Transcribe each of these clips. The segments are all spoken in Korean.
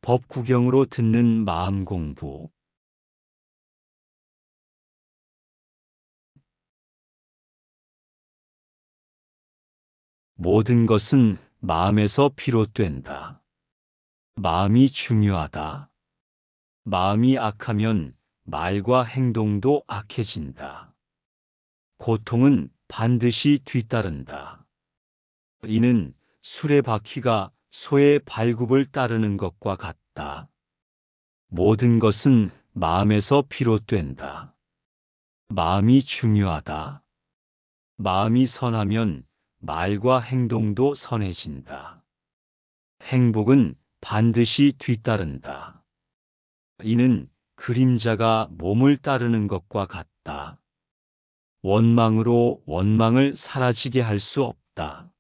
법 구경으로 듣는 마음 공부. 모든 것은 마음에서 비롯된다. 마음이 중요하다. 마음이 악하면 말과 행동도 악해진다. 고통은 반드시 뒤따른다. 이는 수레바퀴가 소의 발굽을 따르는 것과 같다. 모든 것은 마음에서 비롯된다. 마음이 중요하다. 마음이 선하면 말과 행동도 선해진다. 행복은 반드시 뒤따른다. 이는 그림자가 몸을 따르는 것과 같다. 원망으로 원망을 사라지게 할 수 없다.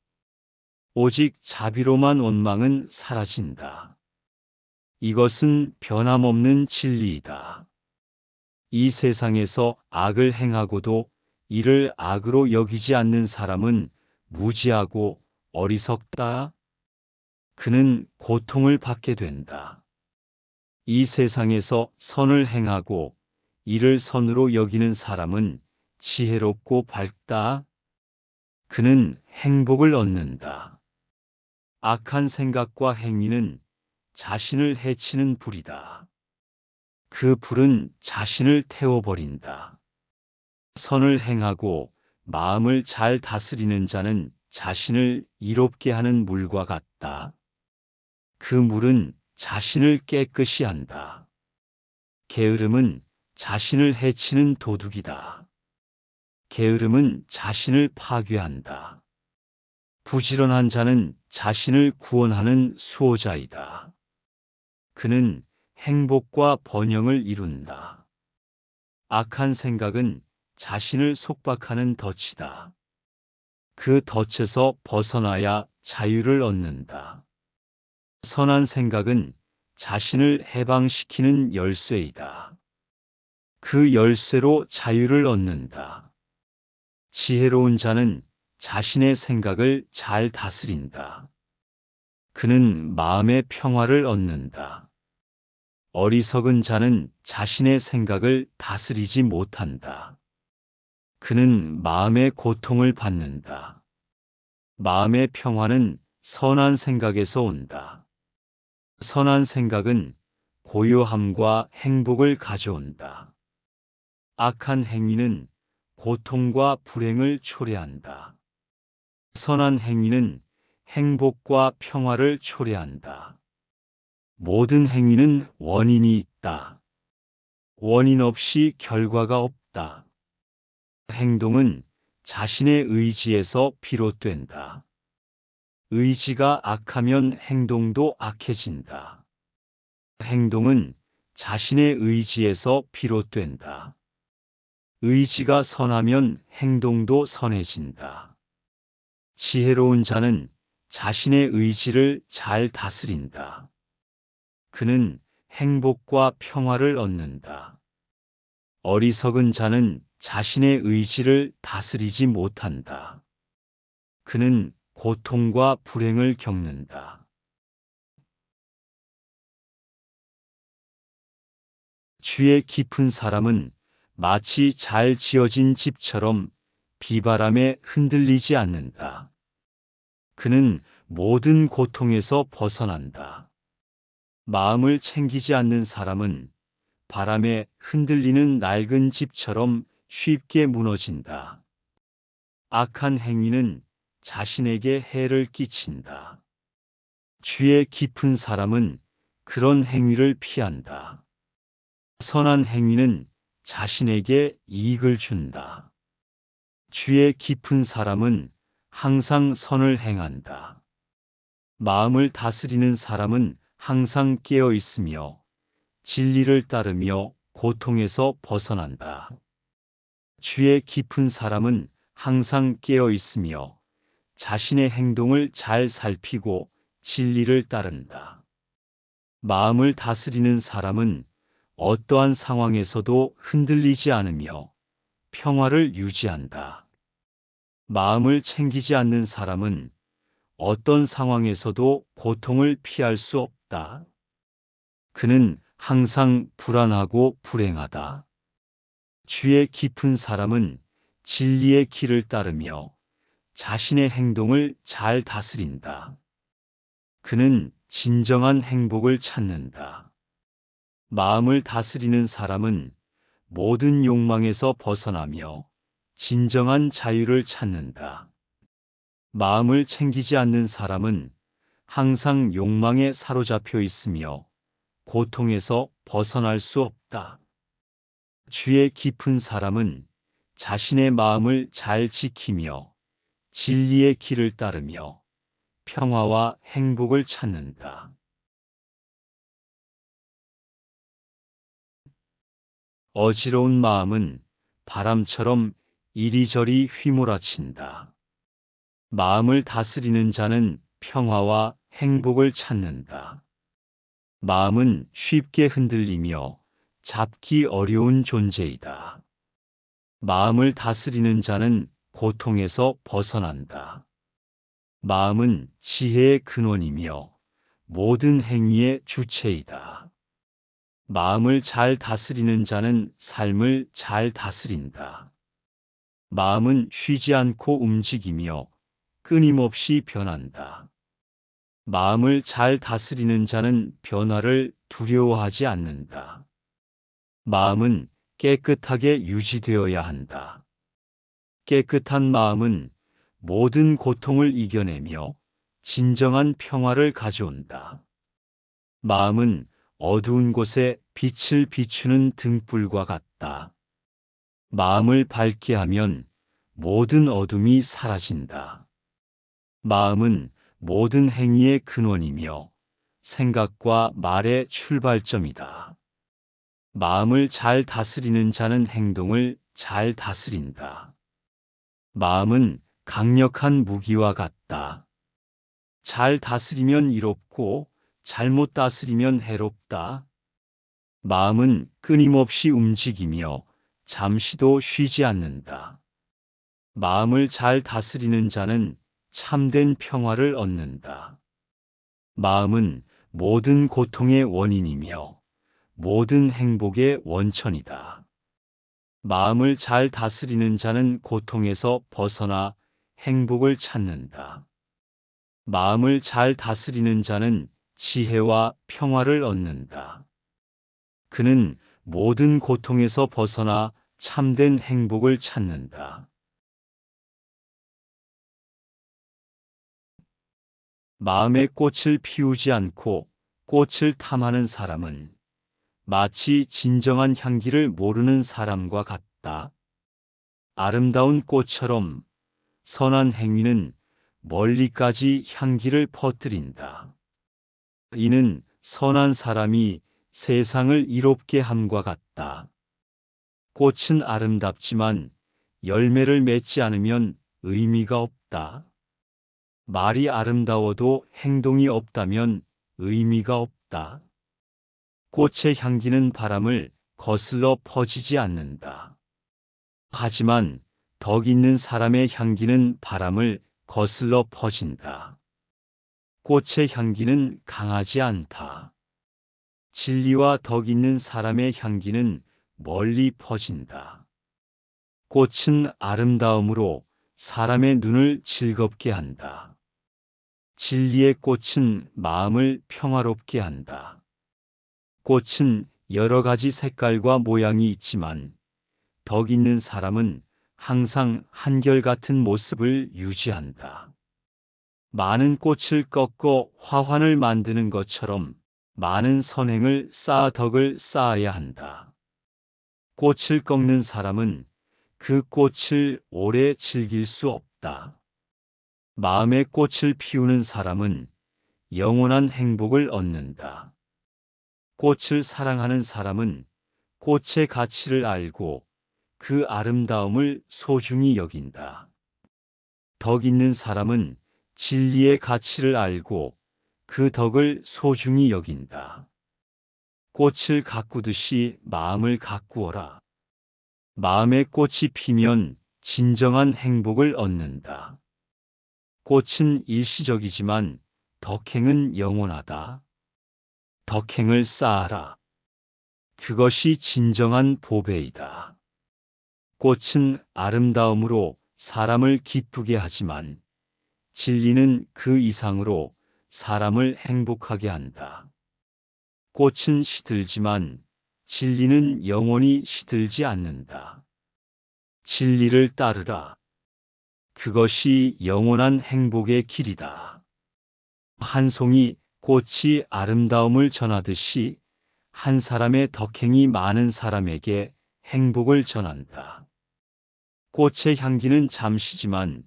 오직 자비로만 원망은 사라진다. 이것은 변함없는 진리이다. 이 세상에서 악을 행하고도 이를 악으로 여기지 않는 사람은 무지하고 어리석다. 그는 고통을 받게 된다. 이 세상에서 선을 행하고 이를 선으로 여기는 사람은 지혜롭고 밝다. 그는 행복을 얻는다. 악한 생각과 행위는 자신을 해치는 불이다. 그 불은 자신을 태워버린다. 선을 행하고 마음을 잘 다스리는 자는 자신을 이롭게 하는 물과 같다. 그 물은 자신을 깨끗이 한다. 게으름은 자신을 해치는 도둑이다. 게으름은 자신을 파괴한다. 부지런한 자는 자신을 구원하는 수호자이다. 그는 행복과 번영을 이룬다. 악한 생각은 자신을 속박하는 덫이다. 그 덫에서 벗어나야 자유를 얻는다. 선한 생각은 자신을 해방시키는 열쇠이다. 그 열쇠로 자유를 얻는다. 지혜로운 자는 자신의 생각을 잘 다스린다. 그는 마음의 평화를 얻는다. 어리석은 자는 자신의 생각을 다스리지 못한다. 그는 마음의 고통을 받는다. 마음의 평화는 선한 생각에서 온다. 선한 생각은 고요함과 행복을 가져온다. 악한 행위는 고통과 불행을 초래한다. 선한 행위는 행복과 평화를 초래한다. 모든 행위는 원인이 있다. 원인 없이 결과가 없다. 행동은 자신의 의지에서 비롯된다. 의지가 악하면 행동도 악해진다. 행동은 자신의 의지에서 비롯된다. 의지가 선하면 행동도 선해진다. 지혜로운 자는 자신의 의지를 잘 다스린다. 그는 행복과 평화를 얻는다. 어리석은 자는 자신의 의지를 다스리지 못한다. 그는 고통과 불행을 겪는다. 주의 깊은 사람은 마치 잘 지어진 집처럼 비바람에 흔들리지 않는다. 그는 모든 고통에서 벗어난다. 마음을 챙기지 않는 사람은 바람에 흔들리는 낡은 집처럼 쉽게 무너진다. 악한 행위는 자신에게 해를 끼친다. 주의 깊은 사람은 그런 행위를 피한다. 선한 행위는 자신에게 이익을 준다. 주의 깊은 사람은 항상 선을 행한다. 마음을 다스리는 사람은 항상 깨어 있으며 진리를 따르며 고통에서 벗어난다. 주의 깊은 사람은 항상 깨어 있으며 자신의 행동을 잘 살피고 진리를 따른다. 마음을 다스리는 사람은 어떠한 상황에서도 흔들리지 않으며 평화를 유지한다. 마음을 챙기지 않는 사람은 어떤 상황에서도 고통을 피할 수 없다. 그는 항상 불안하고 불행하다. 주의 깊은 사람은 진리의 길을 따르며 자신의 행동을 잘 다스린다. 그는 진정한 행복을 찾는다. 마음을 다스리는 사람은 모든 욕망에서 벗어나며 진정한 자유를 찾는다. 마음을 챙기지 않는 사람은 항상 욕망에 사로잡혀 있으며 고통에서 벗어날 수 없다. 주의 깊은 사람은 자신의 마음을 잘 지키며 진리의 길을 따르며 평화와 행복을 찾는다. 어지러운 마음은 바람처럼 이리저리 휘몰아친다. 마음을 다스리는 자는 평화와 행복을 찾는다. 마음은 쉽게 흔들리며 잡기 어려운 존재이다. 마음을 다스리는 자는 고통에서 벗어난다. 마음은 지혜의 근원이며 모든 행위의 주체이다. 마음을 잘 다스리는 자는 삶을 잘 다스린다. 마음은 쉬지 않고 움직이며 끊임없이 변한다. 마음을 잘 다스리는 자는 변화를 두려워하지 않는다. 마음은 깨끗하게 유지되어야 한다. 깨끗한 마음은 모든 고통을 이겨내며 진정한 평화를 가져온다. 마음은 어두운 곳에 빛을 비추는 등불과 같다. 마음을 밝게 하면 모든 어둠이 사라진다. 마음은 모든 행위의 근원이며 생각과 말의 출발점이다. 마음을 잘 다스리는 자는 행동을 잘 다스린다. 마음은 강력한 무기와 같다. 잘 다스리면 이롭고 잘못 다스리면 해롭다. 마음은 끊임없이 움직이며 잠시도 쉬지 않는다. 마음을 잘 다스리는 자는 참된 평화를 얻는다. 마음은 모든 고통의 원인이며 모든 행복의 원천이다. 마음을 잘 다스리는 자는 고통에서 벗어나 행복을 찾는다. 마음을 잘 다스리는 자는 지혜와 평화를 얻는다. 그는 모든 고통에서 벗어나 참된 행복을 찾는다. 마음의 꽃을 피우지 않고 꽃을 탐하는 사람은 마치 진정한 향기를 모르는 사람과 같다. 아름다운 꽃처럼 선한 행위는 멀리까지 향기를 퍼뜨린다. 이는 선한 사람이 세상을 이롭게 함과 같다. 꽃은 아름답지만 열매를 맺지 않으면 의미가 없다. 말이 아름다워도 행동이 없다면 의미가 없다. 꽃의 향기는 바람을 거슬러 퍼지지 않는다. 하지만 덕 있는 사람의 향기는 바람을 거슬러 퍼진다. 꽃의 향기는 강하지 않다. 진리와 덕 있는 사람의 향기는 멀리 퍼진다. 꽃은 아름다움으로 사람의 눈을 즐겁게 한다. 진리의 꽃은 마음을 평화롭게 한다. 꽃은 여러 가지 색깔과 모양이 있지만 덕 있는 사람은 항상 한결같은 모습을 유지한다. 많은 꽃을 꺾어 화환을 만드는 것처럼 많은 선행을 쌓아 덕을 쌓아야 한다. 꽃을 꺾는 사람은 그 꽃을 오래 즐길 수 없다. 마음의 꽃을 피우는 사람은 영원한 행복을 얻는다. 꽃을 사랑하는 사람은 꽃의 가치를 알고 그 아름다움을 소중히 여긴다. 덕 있는 사람은 진리의 가치를 알고 그 덕을 소중히 여긴다. 꽃을 가꾸듯이 마음을 가꾸어라. 마음의 꽃이 피면 진정한 행복을 얻는다. 꽃은 일시적이지만 덕행은 영원하다. 덕행을 쌓아라. 그것이 진정한 보배이다. 꽃은 아름다움으로 사람을 기쁘게 하지만 진리는 그 이상으로 사람을 행복하게 한다. 꽃은 시들지만 진리는 영원히 시들지 않는다. 진리를 따르라. 그것이 영원한 행복의 길이다. 한 송이 꽃이 아름다움을 전하듯이 한 사람의 덕행이 많은 사람에게 행복을 전한다. 꽃의 향기는 잠시지만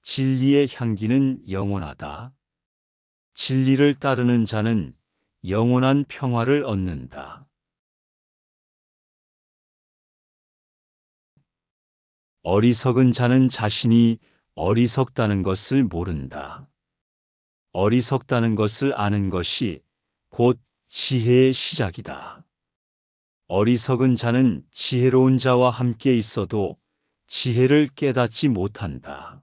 진리의 향기는 영원하다. 진리를 따르는 자는 영원한 평화를 얻는다. 어리석은 자는 자신이 어리석다는 것을 모른다. 어리석다는 것을 아는 것이 곧 지혜의 시작이다. 어리석은 자는 지혜로운 자와 함께 있어도 지혜를 깨닫지 못한다.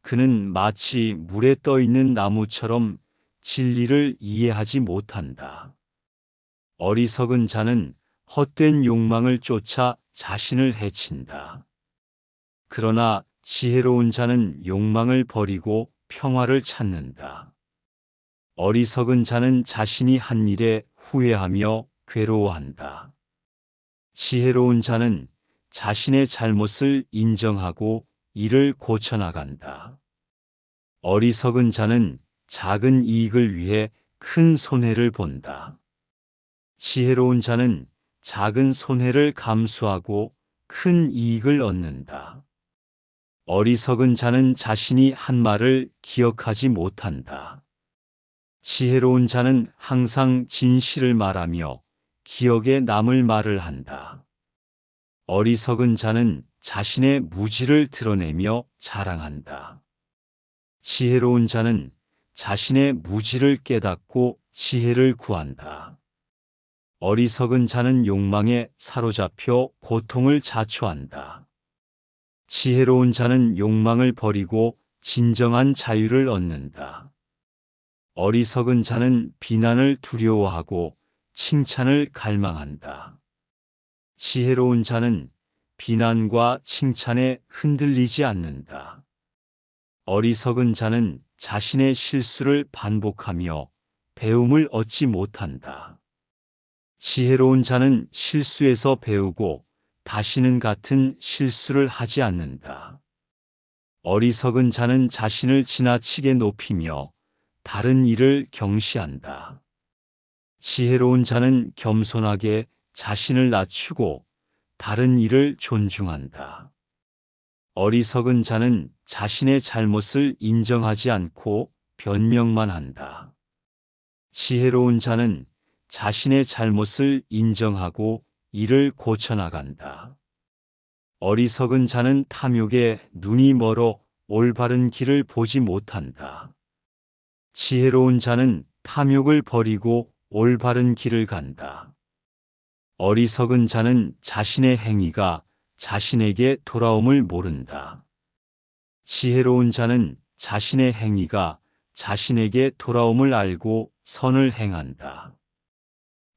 그는 마치 물에 떠 있는 나무처럼 진리를 이해하지 못한다. 어리석은 자는 헛된 욕망을 쫓아 자신을 해친다. 그러나 지혜로운 자는 욕망을 버리고 평화를 찾는다. 어리석은 자는 자신이 한 일에 후회하며 괴로워한다. 지혜로운 자는 자신의 잘못을 인정하고 이를 고쳐나간다. 어리석은 자는 작은 이익을 위해 큰 손해를 본다. 지혜로운 자는 작은 손해를 감수하고 큰 이익을 얻는다. 어리석은 자는 자신이 한 말을 기억하지 못한다. 지혜로운 자는 항상 진실을 말하며 기억에 남을 말을 한다. 어리석은 자는 자신의 무지를 드러내며 자랑한다. 지혜로운 자는 자신의 무지를 깨닫고 지혜를 구한다. 어리석은 자는 욕망에 사로잡혀 고통을 자초한다. 지혜로운 자는 욕망을 버리고 진정한 자유를 얻는다. 어리석은 자는 비난을 두려워하고 칭찬을 갈망한다. 지혜로운 자는 비난과 칭찬에 흔들리지 않는다. 어리석은 자는 자신의 실수를 반복하며 배움을 얻지 못한다. 지혜로운 자는 실수에서 배우고 다시는 같은 실수를 하지 않는다. 어리석은 자는 자신을 지나치게 높이며 다른 이를 경시한다. 지혜로운 자는 겸손하게 자신을 낮추고 다른 이를 존중한다. 어리석은 자는 자신의 잘못을 인정하지 않고 변명만 한다. 지혜로운 자는 자신의 잘못을 인정하고 이를 고쳐나간다. 어리석은 자는 탐욕에 눈이 멀어 올바른 길을 보지 못한다. 지혜로운 자는 탐욕을 버리고 올바른 길을 간다. 어리석은 자는 자신의 행위가 자신에게 돌아옴을 모른다. 지혜로운 자는 자신의 행위가 자신에게 돌아옴을 알고 선을 행한다.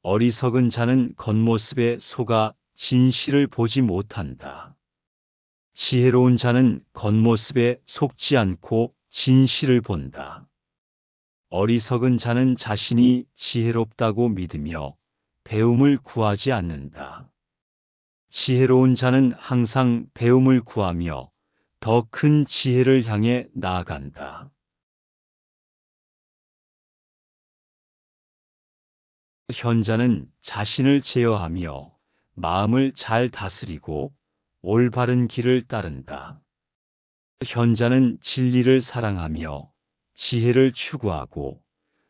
어리석은 자는 겉모습에 속아 진실을 보지 못한다. 지혜로운 자는 겉모습에 속지 않고 진실을 본다. 어리석은 자는 자신이 지혜롭다고 믿으며 배움을 구하지 않는다. 지혜로운 자는 항상 배움을 구하며 더 큰 지혜를 향해 나아간다. 현자는 자신을 제어하며 마음을 잘 다스리고 올바른 길을 따른다. 현자는 진리를 사랑하며 지혜를 추구하고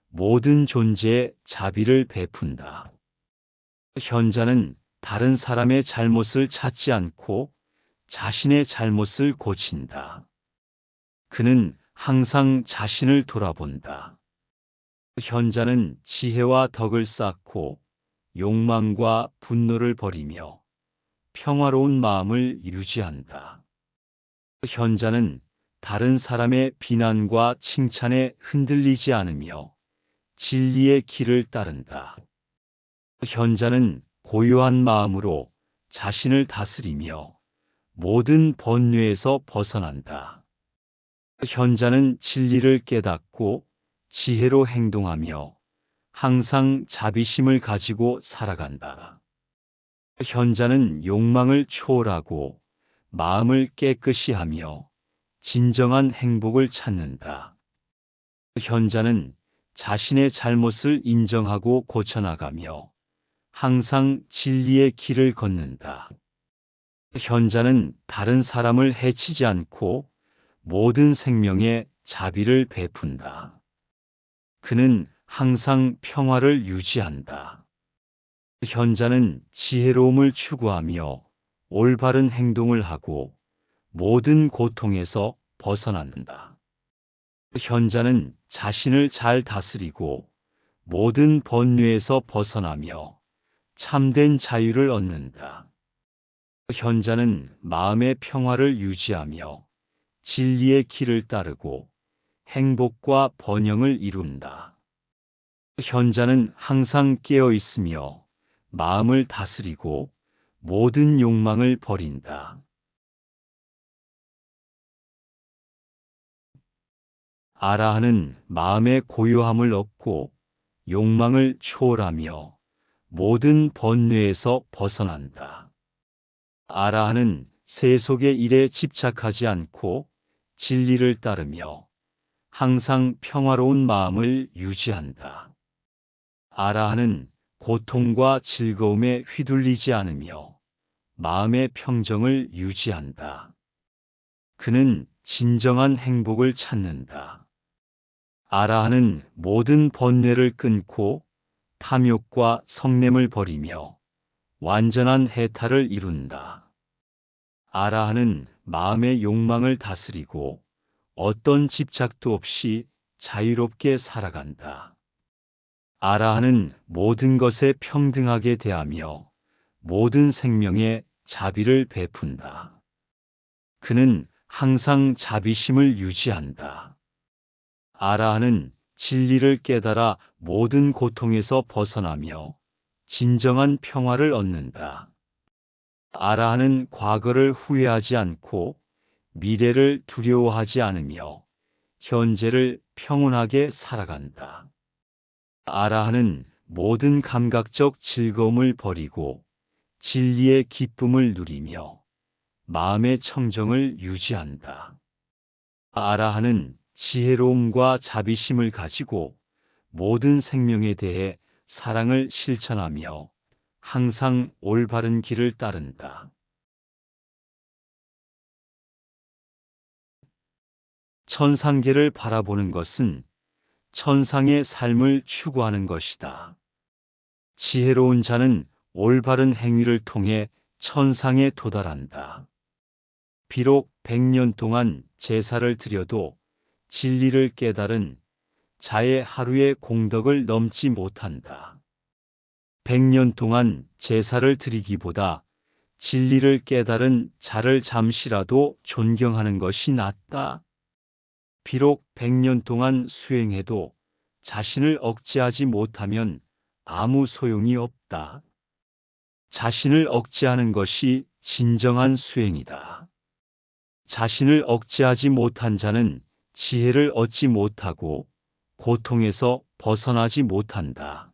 모든 존재에 자비를 베푼다. 현자는 다른 사람의 잘못을 찾지 않고 자신의 잘못을 고친다. 그는 항상 자신을 돌아본다. 현자는 지혜와 덕을 쌓고 욕망과 분노를 버리며 평화로운 마음을 유지한다. 현자는 다른 사람의 비난과 칭찬에 흔들리지 않으며 진리의 길을 따른다. 현자는 고요한 마음으로 자신을 다스리며 모든 번뇌에서 벗어난다. 현자는 진리를 깨닫고 지혜로 행동하며 항상 자비심을 가지고 살아간다. 현자는 욕망을 초월하고 마음을 깨끗이 하며 진정한 행복을 찾는다. 현자는 자신의 잘못을 인정하고 고쳐나가며 항상 진리의 길을 걷는다. 현자는 다른 사람을 해치지 않고 모든 생명에 자비를 베푼다. 그는 항상 평화를 유지한다. 현자는 지혜로움을 추구하며 올바른 행동을 하고 모든 고통에서 벗어난다. 현자는 자신을 잘 다스리고 모든 번뇌에서 벗어나며 참된 자유를 얻는다. 현자는 마음의 평화를 유지하며 진리의 길을 따르고 행복과 번영을 이룬다. 현자는 항상 깨어 있으며 마음을 다스리고 모든 욕망을 버린다. 아라한은 마음의 고요함을 얻고 욕망을 초월하며 모든 번뇌에서 벗어난다. 아라한은 세속의 일에 집착하지 않고 진리를 따르며 항상 평화로운 마음을 유지한다. 아라한은 고통과 즐거움에 휘둘리지 않으며 마음의 평정을 유지한다. 그는 진정한 행복을 찾는다. 아라한은 모든 번뇌를 끊고 탐욕과 성냄을 버리며 완전한 해탈을 이룬다. 아라한은 마음의 욕망을 다스리고 어떤 집착도 없이 자유롭게 살아간다. 아라한은 모든 것에 평등하게 대하며 모든 생명에 자비를 베푼다. 그는 항상 자비심을 유지한다. 아라한은 진리를 깨달아 모든 고통에서 벗어나며 진정한 평화를 얻는다. 아라한은 과거를 후회하지 않고 미래를 두려워하지 않으며 현재를 평온하게 살아간다. 아라한은 모든 감각적 즐거움을 버리고 진리의 기쁨을 누리며 마음의 청정을 유지한다. 아라한은 지혜로움과 자비심을 가지고 모든 생명에 대해 사랑을 실천하며 항상 올바른 길을 따른다. 천상계를 바라보는 것은 천상의 삶을 추구하는 것이다. 지혜로운 자는 올바른 행위를 통해 천상에 도달한다. 비록 100년 동안 제사를 드려도 진리를 깨달은 자의 하루의 공덕을 넘지 못한다. 100년 동안 제사를 드리기보다 진리를 깨달은 자를 잠시라도 존경하는 것이 낫다. 비록 100년 동안 수행해도 자신을 억제하지 못하면 아무 소용이 없다. 자신을 억제하는 것이 진정한 수행이다. 자신을 억제하지 못한 자는 지혜를 얻지 못하고 고통에서 벗어나지 못한다.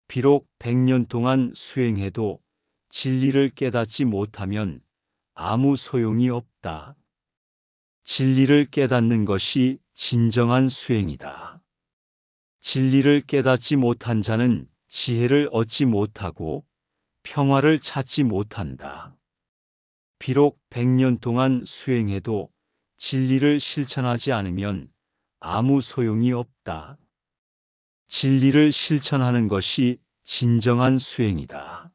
비록 100년 동안 수행해도 진리를 깨닫지 못하면 아무 소용이 없다. 진리를 깨닫는 것이 진정한 수행이다. 진리를 깨닫지 못한 자는 지혜를 얻지 못하고 평화를 찾지 못한다. 비록 100년 동안 수행해도 진리를 실천하지 않으면 아무 소용이 없다. 진리를 실천하는 것이 진정한 수행이다.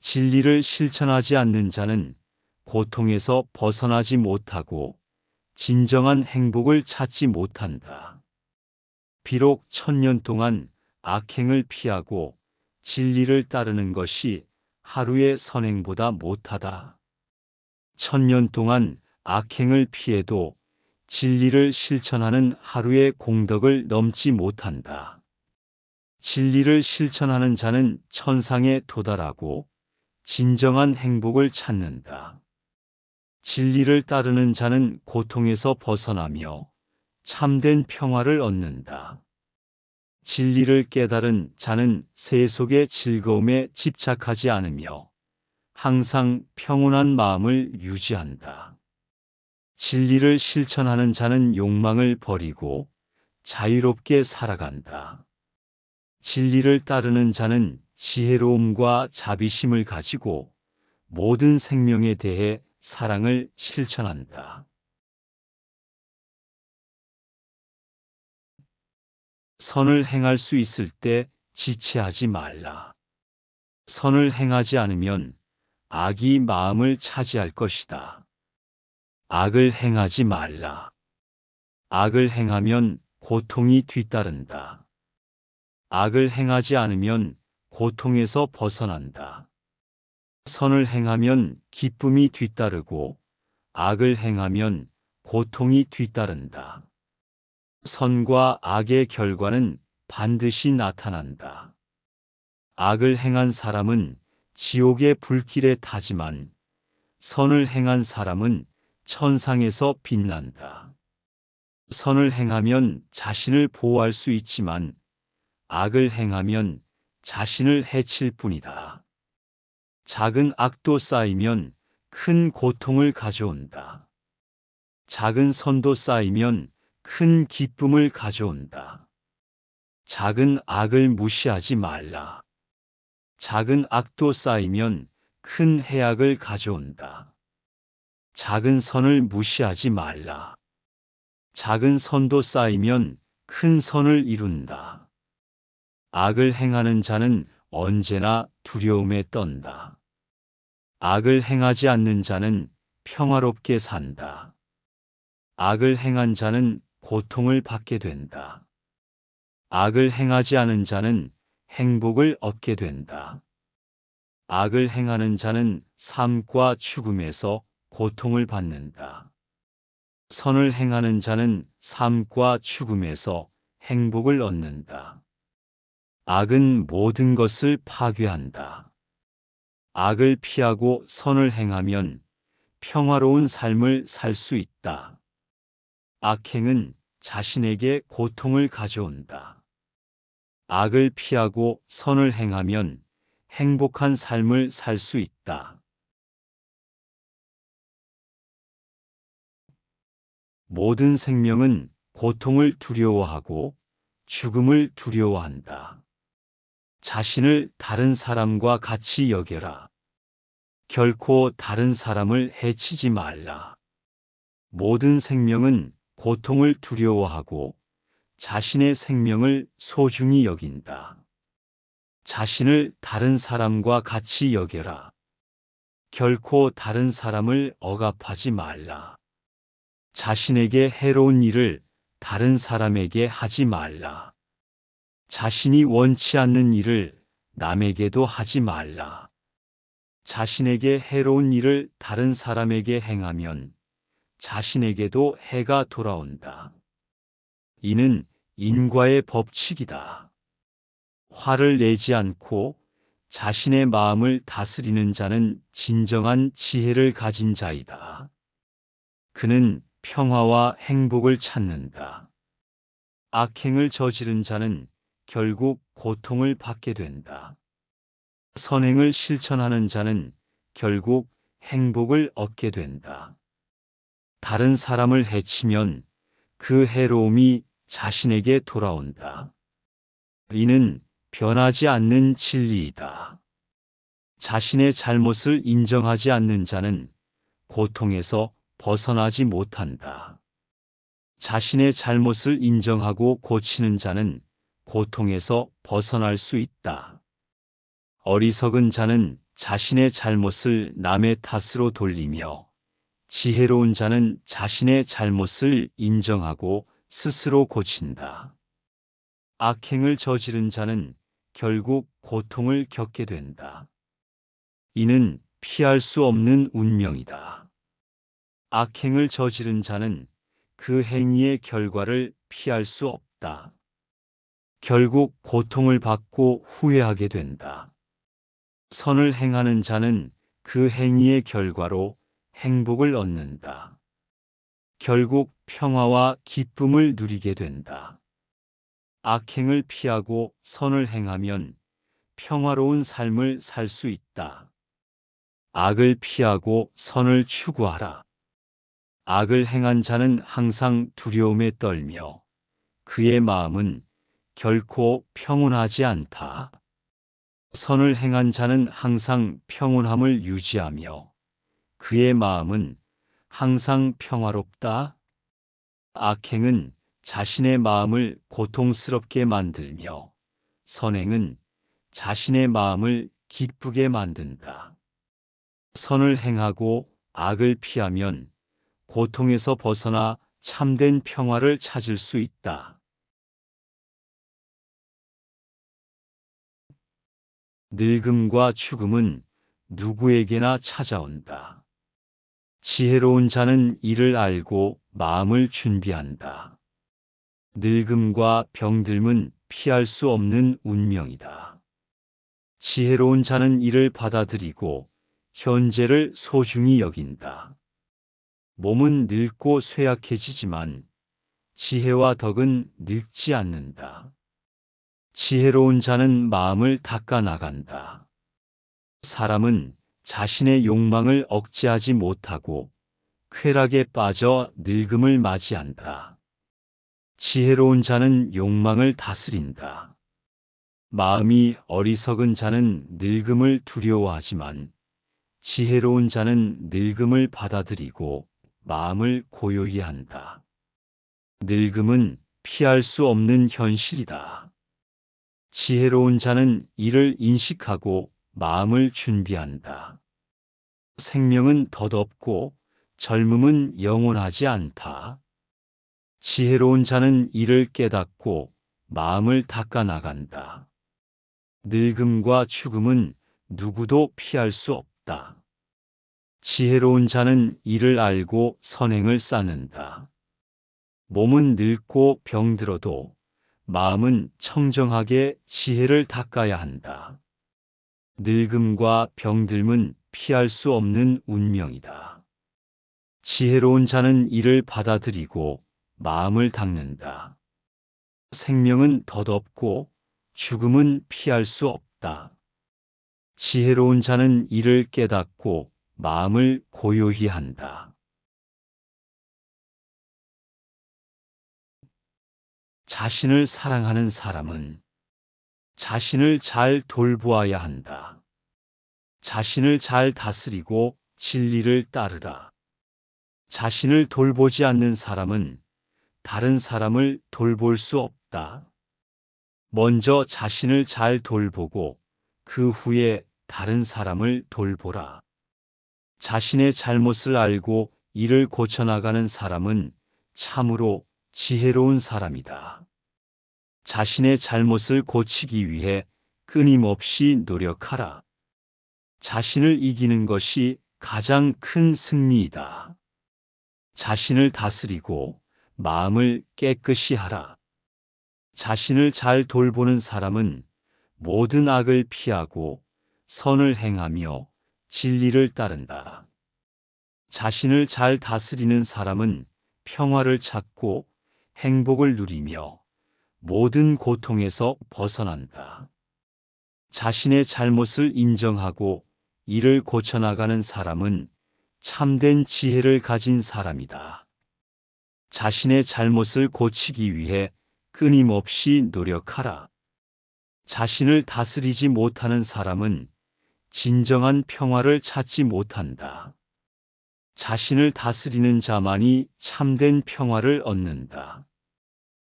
진리를 실천하지 않는 자는 고통에서 벗어나지 못하고 진정한 행복을 찾지 못한다. 비록 1000년 동안 악행을 피하고 진리를 따르는 것이 하루의 선행보다 못하다. 1000년 동안 악행을 피해도 진리를 실천하는 하루의 공덕을 넘지 못한다. 진리를 실천하는 자는 천상에 도달하고 진정한 행복을 찾는다. 진리를 따르는 자는 고통에서 벗어나며 참된 평화를 얻는다. 진리를 깨달은 자는 세속의 즐거움에 집착하지 않으며 항상 평온한 마음을 유지한다. 진리를 실천하는 자는 욕망을 버리고 자유롭게 살아간다. 진리를 따르는 자는 지혜로움과 자비심을 가지고 모든 생명에 대해 사랑을 실천한다. 선을 행할 수 있을 때 지체하지 말라. 선을 행하지 않으면 악이 마음을 차지할 것이다. 악을 행하지 말라. 악을 행하면 고통이 뒤따른다. 악을 행하지 않으면 고통에서 벗어난다. 선을 행하면 기쁨이 뒤따르고 악을 행하면 고통이 뒤따른다. 선과 악의 결과는 반드시 나타난다. 악을 행한 사람은 지옥의 불길에 타지만 선을 행한 사람은 천상에서 빛난다. 선을 행하면 자신을 보호할 수 있지만 악을 행하면 자신을 해칠 뿐이다. 작은 악도 쌓이면 큰 고통을 가져온다. 작은 선도 쌓이면 큰 기쁨을 가져온다. 작은 악을 무시하지 말라. 작은 악도 쌓이면 큰 해악을 가져온다. 작은 선을 무시하지 말라. 작은 선도 쌓이면 큰 선을 이룬다. 악을 행하는 자는 언제나 두려움에 떤다. 악을 행하지 않는 자는 평화롭게 산다. 악을 행한 자는 고통을 받게 된다. 악을 행하지 않은 자는 행복을 얻게 된다. 악을 행하는 자는 삶과 죽음에서 고통을 받는다. 선을 행하는 자는 삶과 죽음에서 행복을 얻는다. 악은 모든 것을 파괴한다. 악을 피하고 선을 행하면 평화로운 삶을 살 수 있다. 악행은 자신에게 고통을 가져온다. 악을 피하고 선을 행하면 행복한 삶을 살 수 있다. 모든 생명은 고통을 두려워하고 죽음을 두려워한다. 자신을 다른 사람과 같이 여겨라. 결코 다른 사람을 해치지 말라. 모든 생명은 고통을 두려워하고 자신의 생명을 소중히 여긴다. 자신을 다른 사람과 같이 여겨라. 결코 다른 사람을 억압하지 말라. 자신에게 해로운 일을 다른 사람에게 하지 말라. 자신이 원치 않는 일을 남에게도 하지 말라. 자신에게 해로운 일을 다른 사람에게 행하면 자신에게도 해가 돌아온다. 이는 인과의 법칙이다. 화를 내지 않고 자신의 마음을 다스리는 자는 진정한 지혜를 가진 자이다. 그는 평화와 행복을 찾는다. 악행을 저지른 자는 결국 고통을 받게 된다. 선행을 실천하는 자는 결국 행복을 얻게 된다. 다른 사람을 해치면 그 해로움이 자신에게 돌아온다. 이는 변하지 않는 진리이다. 자신의 잘못을 인정하지 않는 자는 고통에서 벗어나지 못한다. 자신의 잘못을 인정하고 고치는 자는 고통에서 벗어날 수 있다. 어리석은 자는 자신의 잘못을 남의 탓으로 돌리며 지혜로운 자는 자신의 잘못을 인정하고 스스로 고친다. 악행을 저지른 자는 결국 고통을 겪게 된다. 이는 피할 수 없는 운명이다. 악행을 저지른 자는 그 행위의 결과를 피할 수 없다. 결국 고통을 받고 후회하게 된다. 선을 행하는 자는 그 행위의 결과로 행복을 얻는다. 결국 평화와 기쁨을 누리게 된다. 악행을 피하고 선을 행하면 평화로운 삶을 살 수 있다. 악을 피하고 선을 추구하라. 악을 행한 자는 항상 두려움에 떨며 그의 마음은 결코 평온하지 않다. 선을 행한 자는 항상 평온함을 유지하며 그의 마음은 항상 평화롭다. 악행은 자신의 마음을 고통스럽게 만들며 선행은 자신의 마음을 기쁘게 만든다. 선을 행하고 악을 피하면 고통에서 벗어나 참된 평화를 찾을 수 있다. 늙음과 죽음은 누구에게나 찾아온다. 지혜로운 자는 이를 알고 마음을 준비한다. 늙음과 병듦은 피할 수 없는 운명이다. 지혜로운 자는 이를 받아들이고 현재를 소중히 여긴다. 몸은 늙고 쇠약해지지만 지혜와 덕은 늙지 않는다. 지혜로운 자는 마음을 닦아 나간다. 사람은 자신의 욕망을 억제하지 못하고 쾌락에 빠져 늙음을 맞이한다. 지혜로운 자는 욕망을 다스린다. 마음이 어리석은 자는 늙음을 두려워하지만 지혜로운 자는 늙음을 받아들이고 마음을 고요히 한다. 늙음은 피할 수 없는 현실이다. 지혜로운 자는 이를 인식하고 마음을 준비한다. 생명은 덧없고 젊음은 영원하지 않다. 지혜로운 자는 이를 깨닫고 마음을 닦아 나간다. 늙음과 죽음은 누구도 피할 수 없다. 지혜로운 자는 이를 알고 선행을 쌓는다. 몸은 늙고 병들어도 마음은 청정하게 지혜를 닦아야 한다. 늙음과 병듦은 피할 수 없는 운명이다. 지혜로운 자는 이를 받아들이고 마음을 닦는다. 생명은 덧없고 죽음은 피할 수 없다. 지혜로운 자는 이를 깨닫고 마음을 고요히 한다. 자신을 사랑하는 사람은 자신을 잘 돌보아야 한다. 자신을 잘 다스리고 진리를 따르라. 자신을 돌보지 않는 사람은 다른 사람을 돌볼 수 없다. 먼저 자신을 잘 돌보고 그 후에 다른 사람을 돌보라. 자신의 잘못을 알고 이를 고쳐나가는 사람은 참으로 지혜로운 사람이다. 자신의 잘못을 고치기 위해 끊임없이 노력하라. 자신을 이기는 것이 가장 큰 승리이다. 자신을 다스리고 마음을 깨끗이 하라. 자신을 잘 돌보는 사람은 모든 악을 피하고 선을 행하며 진리를 따른다. 자신을 잘 다스리는 사람은 평화를 찾고 행복을 누리며 모든 고통에서 벗어난다. 자신의 잘못을 인정하고 이를 고쳐나가는 사람은 참된 지혜를 가진 사람이다. 자신의 잘못을 고치기 위해 끊임없이 노력하라. 자신을 다스리지 못하는 사람은 진정한 평화를 찾지 못한다. 자신을 다스리는 자만이 참된 평화를 얻는다.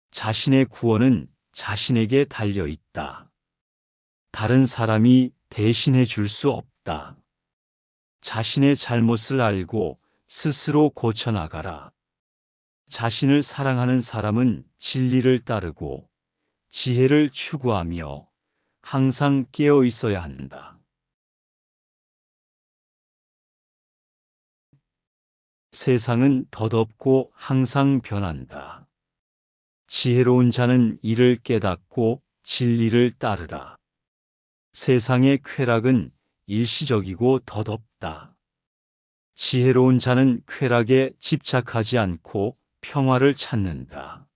자신의 구원은 자신에게 달려 있다. 다른 사람이 대신해 줄 수 없다. 자신의 잘못을 알고 스스로 고쳐나가라. 자신을 사랑하는 사람은 진리를 따르고 지혜를 추구하며 항상 깨어 있어야 한다. 세상은 덧없고 항상 변한다. 지혜로운 자는 이를 깨닫고 진리를 따르라. 세상의 쾌락은 일시적이고 덧없다. 지혜로운 자는 쾌락에 집착하지 않고 평화를 찾는다.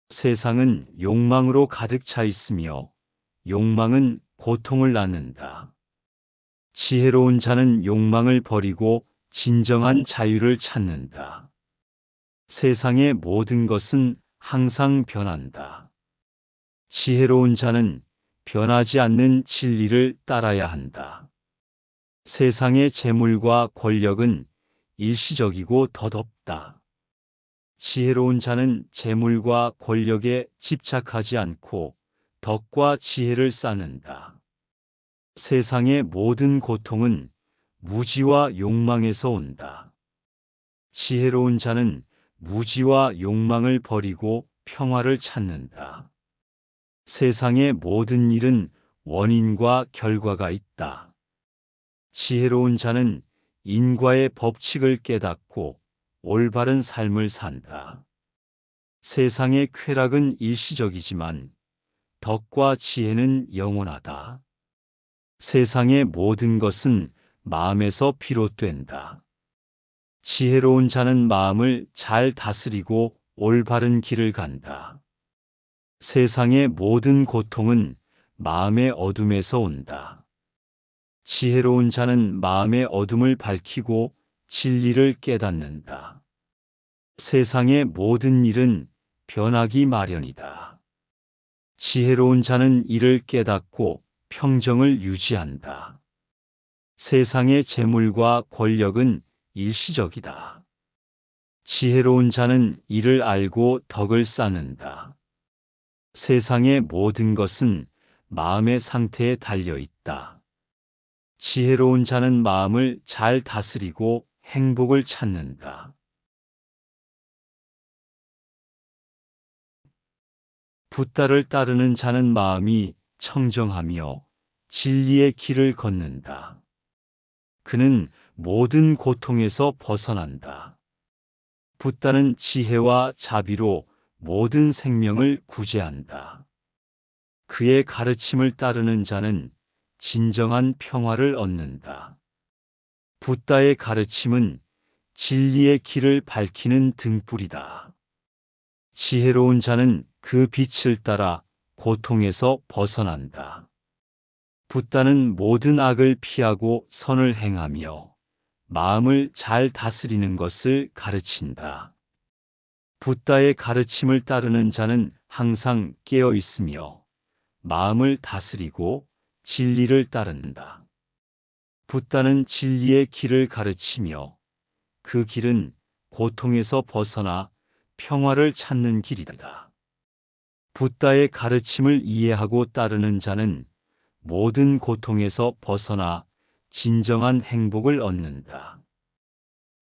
세상은 욕망으로 가득 차 있으며 욕망은 고통을 낳는다. 지혜로운 자는 욕망을 버리고 진정한 자유를 찾는다. 세상의 모든 것은 항상 변한다. 지혜로운 자는 변하지 않는 진리를 따라야 한다. 세상의 재물과 권력은 일시적이고 덧없다. 지혜로운 자는 재물과 권력에 집착하지 않고 덕과 지혜를 쌓는다. 세상의 모든 고통은 무지와 욕망에서 온다. 지혜로운 자는 무지와 욕망을 버리고 평화를 찾는다. 세상의 모든 일은 원인과 결과가 있다. 지혜로운 자는 인과의 법칙을 깨닫고 올바른 삶을 산다. 세상의 쾌락은 일시적이지만 덕과 지혜는 영원하다. 세상의 모든 것은 마음에서 비롯된다. 지혜로운 자는 마음을 잘 다스리고 올바른 길을 간다. 세상의 모든 고통은 마음의 어둠에서 온다. 지혜로운 자는 마음의 어둠을 밝히고 진리를 깨닫는다. 세상의 모든 일은 변하기 마련이다. 지혜로운 자는 이를 깨닫고 평정을 유지한다. 세상의 재물과 권력은 일시적이다. 지혜로운 자는 이를 알고 덕을 쌓는다. 세상의 모든 것은 마음의 상태에 달려 있다. 지혜로운 자는 마음을 잘 다스리고 행복을 찾는다. 붓다를 따르는 자는 마음이 청정하며 진리의 길을 걷는다. 그는 모든 고통에서 벗어난다. 붓다는 지혜와 자비로 모든 생명을 구제한다. 그의 가르침을 따르는 자는 진정한 평화를 얻는다. 붓다의 가르침은 진리의 길을 밝히는 등불이다. 지혜로운 자는 그 빛을 따라 고통에서 벗어난다. 붓다는 모든 악을 피하고 선을 행하며 마음을 잘 다스리는 것을 가르친다. 붓다의 가르침을 따르는 자는 항상 깨어 있으며 마음을 다스리고 진리를 따른다. 붓다는 진리의 길을 가르치며 그 길은 고통에서 벗어나 평화를 찾는 길이다. 붓다의 가르침을 이해하고 따르는 자는 모든 고통에서 벗어나 진정한 행복을 얻는다.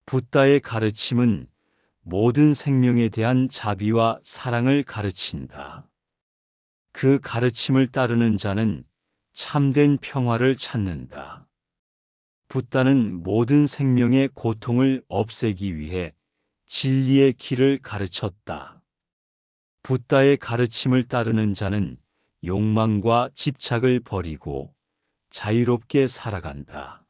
붓다의 가르침은 모든 생명에 대한 자비와 사랑을 가르친다. 그 가르침을 따르는 자는 참된 평화를 찾는다. 붓다는 모든 생명의 고통을 없애기 위해 진리의 길을 가르쳤다. 붓다의 가르침을 따르는 자는 욕망과 집착을 버리고 자유롭게 살아간다.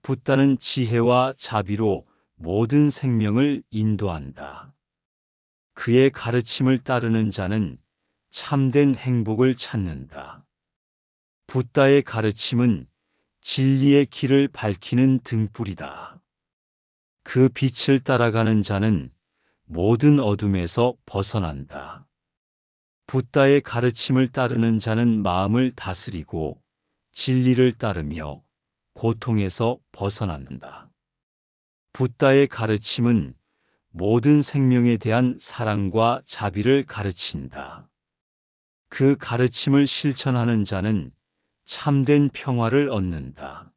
붓다는 지혜와 자비로 모든 생명을 인도한다. 그의 가르침을 따르는 자는 참된 행복을 찾는다. 붓다의 가르침은 진리의 길을 밝히는 등불이다. 그 빛을 따라가는 자는 모든 어둠에서 벗어난다. 붓다의 가르침을 따르는 자는 마음을 다스리고 진리를 따르며 고통에서 벗어난다. 붓다의 가르침은 모든 생명에 대한 사랑과 자비를 가르친다. 그 가르침을 실천하는 자는 참된 평화를 얻는다.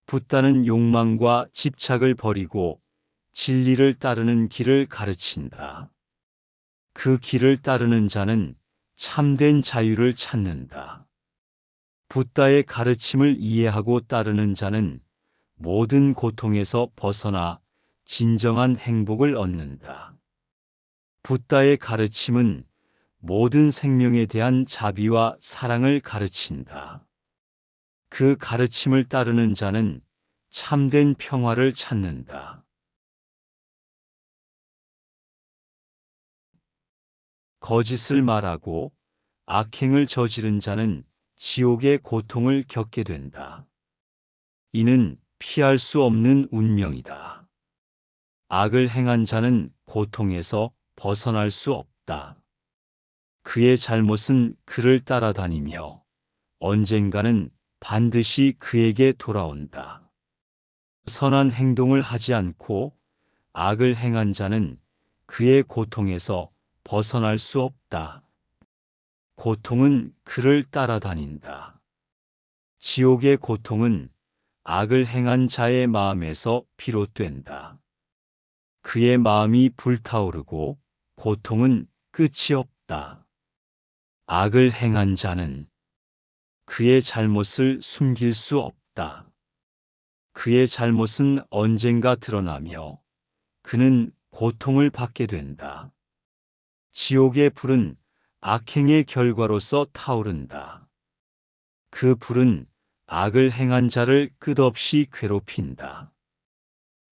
붓다는 욕망과 집착을 버리고 진리를 따르는 길을 가르친다. 그 길을 따르는 자는 참된 자유를 찾는다. 붓다의 가르침을 이해하고 따르는 자는 모든 고통에서 벗어나 진정한 행복을 얻는다. 붓다의 가르침은 모든 생명에 대한 자비와 사랑을 가르친다. 그 가르침을 따르는 자는 참된 평화를 찾는다. 거짓을 말하고 악행을 저지른 자는 지옥의 고통을 겪게 된다. 이는 피할 수 없는 운명이다. 악을 행한 자는 고통에서 벗어날 수 없다. 그의 잘못은 그를 따라다니며 언젠가는 반드시 그에게 돌아온다. 선한 행동을 하지 않고 악을 행한 자는 그의 고통에서 벗어날 수 없다. 고통은 그를 따라다닌다. 지옥의 고통은 악을 행한 자의 마음에서 비롯된다. 그의 마음이 불타오르고 고통은 끝이 없다. 악을 행한 자는 그의 잘못을 숨길 수 없다. 그의 잘못은 언젠가 드러나며 그는 고통을 받게 된다. 지옥의 불은 악행의 결과로서 타오른다. 그 불은 악을 행한 자를 끝없이 괴롭힌다.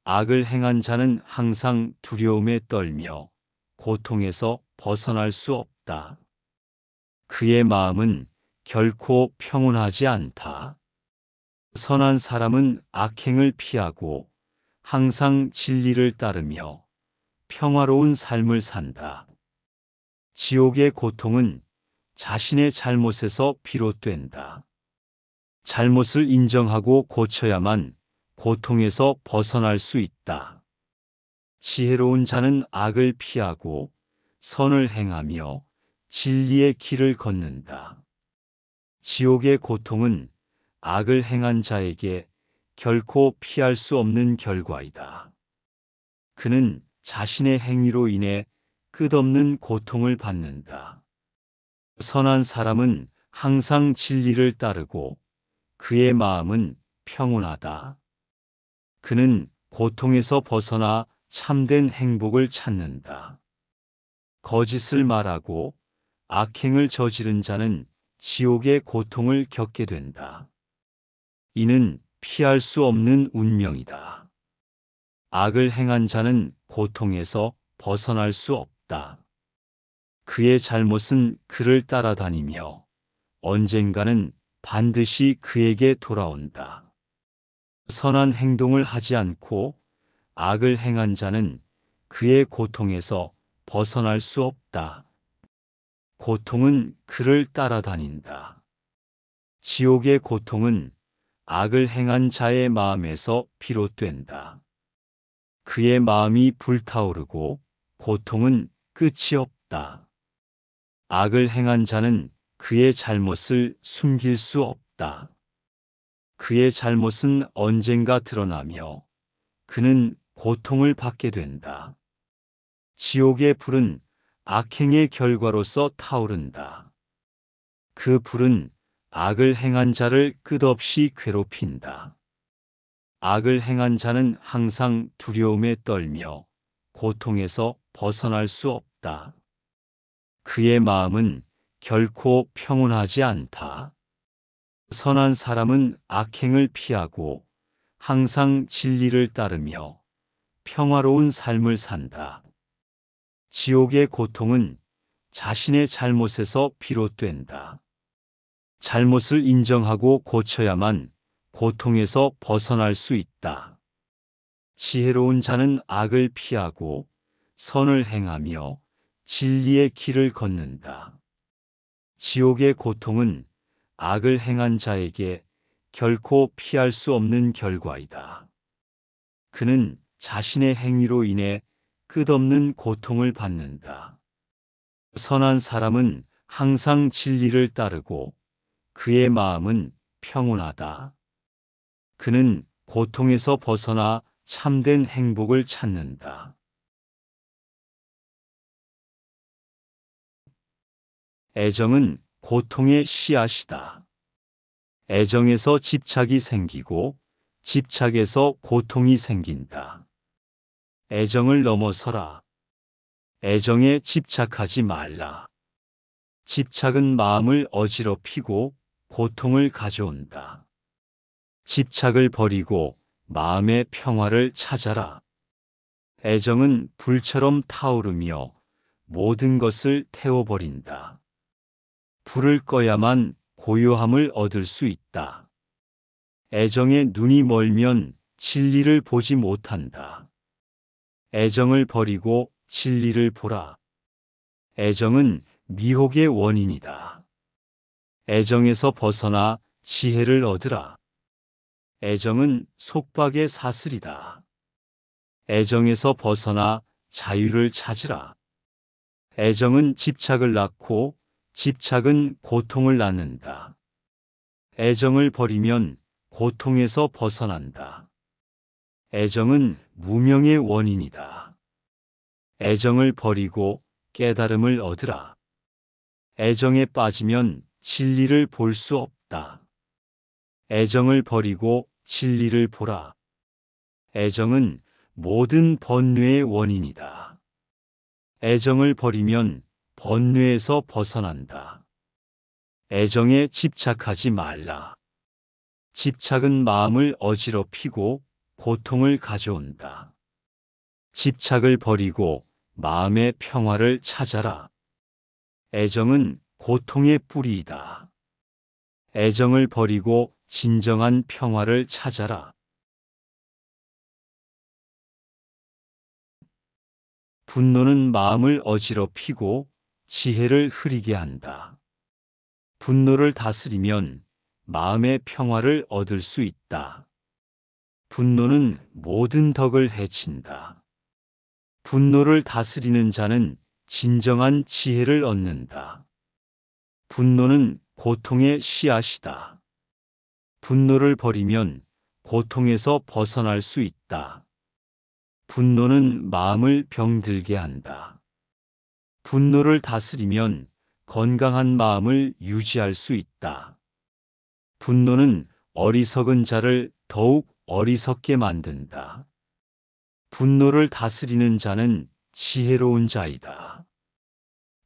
악을 행한 자는 항상 두려움에 떨며 고통에서 벗어날 수 없다. 그의 마음은 결코 평온하지 않다. 선한 사람은 악행을 피하고 항상 진리를 따르며 평화로운 삶을 산다. 지옥의 고통은 자신의 잘못에서 비롯된다. 잘못을 인정하고 고쳐야만 고통에서 벗어날 수 있다. 지혜로운 자는 악을 피하고 선을 행하며 진리의 길을 걷는다. 지옥의 고통은 악을 행한 자에게 결코 피할 수 없는 결과이다. 그는 자신의 행위로 인해 끝없는 고통을 받는다. 선한 사람은 항상 진리를 따르고 그의 마음은 평온하다. 그는 고통에서 벗어나 참된 행복을 찾는다. 거짓을 말하고 악행을 저지른 자는 지옥의 고통을 겪게 된다. 이는 피할 수 없는 운명이다. 악을 행한 자는 고통에서 벗어날 수 없다. 그의 잘못은 그를 따라다니며 언젠가는 반드시 그에게 돌아온다. 선한 행동을 하지 않고 악을 행한 자는 그의 고통에서 벗어날 수 없다. 고통은 그를 따라다닌다. 지옥의 고통은 악을 행한 자의 마음에서 비롯된다. 그의 마음이 불타오르고 고통은 끝이 없다. 악을 행한 자는 그의 잘못을 숨길 수 없다. 그의 잘못은 언젠가 드러나며 그는 고통을 받게 된다. 지옥의 불은 악행의 결과로서 타오른다. 그 불은 악을 행한 자를 끝없이 괴롭힌다. 악을 행한 자는 항상 두려움에 떨며 고통에서 벗어날 수 없다. 그의 마음은 결코 평온하지 않다. 선한 사람은 악행을 피하고 항상 진리를 따르며 평화로운 삶을 산다. 지옥의 고통은 자신의 잘못에서 비롯된다. 잘못을 인정하고 고쳐야만 고통에서 벗어날 수 있다. 지혜로운 자는 악을 피하고 선을 행하며 진리의 길을 걷는다. 지옥의 고통은 악을 행한 자에게 결코 피할 수 없는 결과이다. 그는 자신의 행위로 인해 끝없는 고통을 받는다. 선한 사람은 항상 진리를 따르고 그의 마음은 평온하다. 그는 고통에서 벗어나 참된 행복을 찾는다. 애정은 고통의 씨앗이다. 애정에서 집착이 생기고 집착에서 고통이 생긴다. 애정을 넘어서라. 애정에 집착하지 말라. 집착은 마음을 어지럽히고 고통을 가져온다. 집착을 버리고 마음의 평화를 찾아라. 애정은 불처럼 타오르며 모든 것을 태워버린다. 불을 꺼야만 고요함을 얻을 수 있다. 애정에 눈이 멀면 진리를 보지 못한다. 애정을 버리고 진리를 보라. 애정은 미혹의 원인이다. 애정에서 벗어나 지혜를 얻으라. 애정은 속박의 사슬이다. 애정에서 벗어나 자유를 찾으라. 애정은 집착을 낳고 집착은 고통을 낳는다. 애정을 버리면 고통에서 벗어난다. 애정은 무명의 원인이다. 애정을 버리고 깨달음을 얻으라. 애정에 빠지면 진리를 볼 수 없다. 애정을 버리고 진리를 보라. 애정은 모든 번뇌의 원인이다. 애정을 버리면 번뇌에서 벗어난다. 애정에 집착하지 말라. 집착은 마음을 어지럽히고 고통을 가져온다. 집착을 버리고 마음의 평화를 찾아라. 애정은 고통의 뿌리이다. 애정을 버리고 진정한 평화를 찾아라. 분노는 마음을 어지럽히고 지혜를 흐리게 한다. 분노를 다스리면 마음의 평화를 얻을 수 있다. 분노는 모든 덕을 해친다. 분노를 다스리는 자는 진정한 지혜를 얻는다. 분노는 고통의 씨앗이다. 분노를 버리면 고통에서 벗어날 수 있다. 분노는 마음을 병들게 한다. 분노를 다스리면 건강한 마음을 유지할 수 있다. 분노는 어리석은 자를 더욱 어리석게 만든다. 분노를 다스리는 자는 지혜로운 자이다.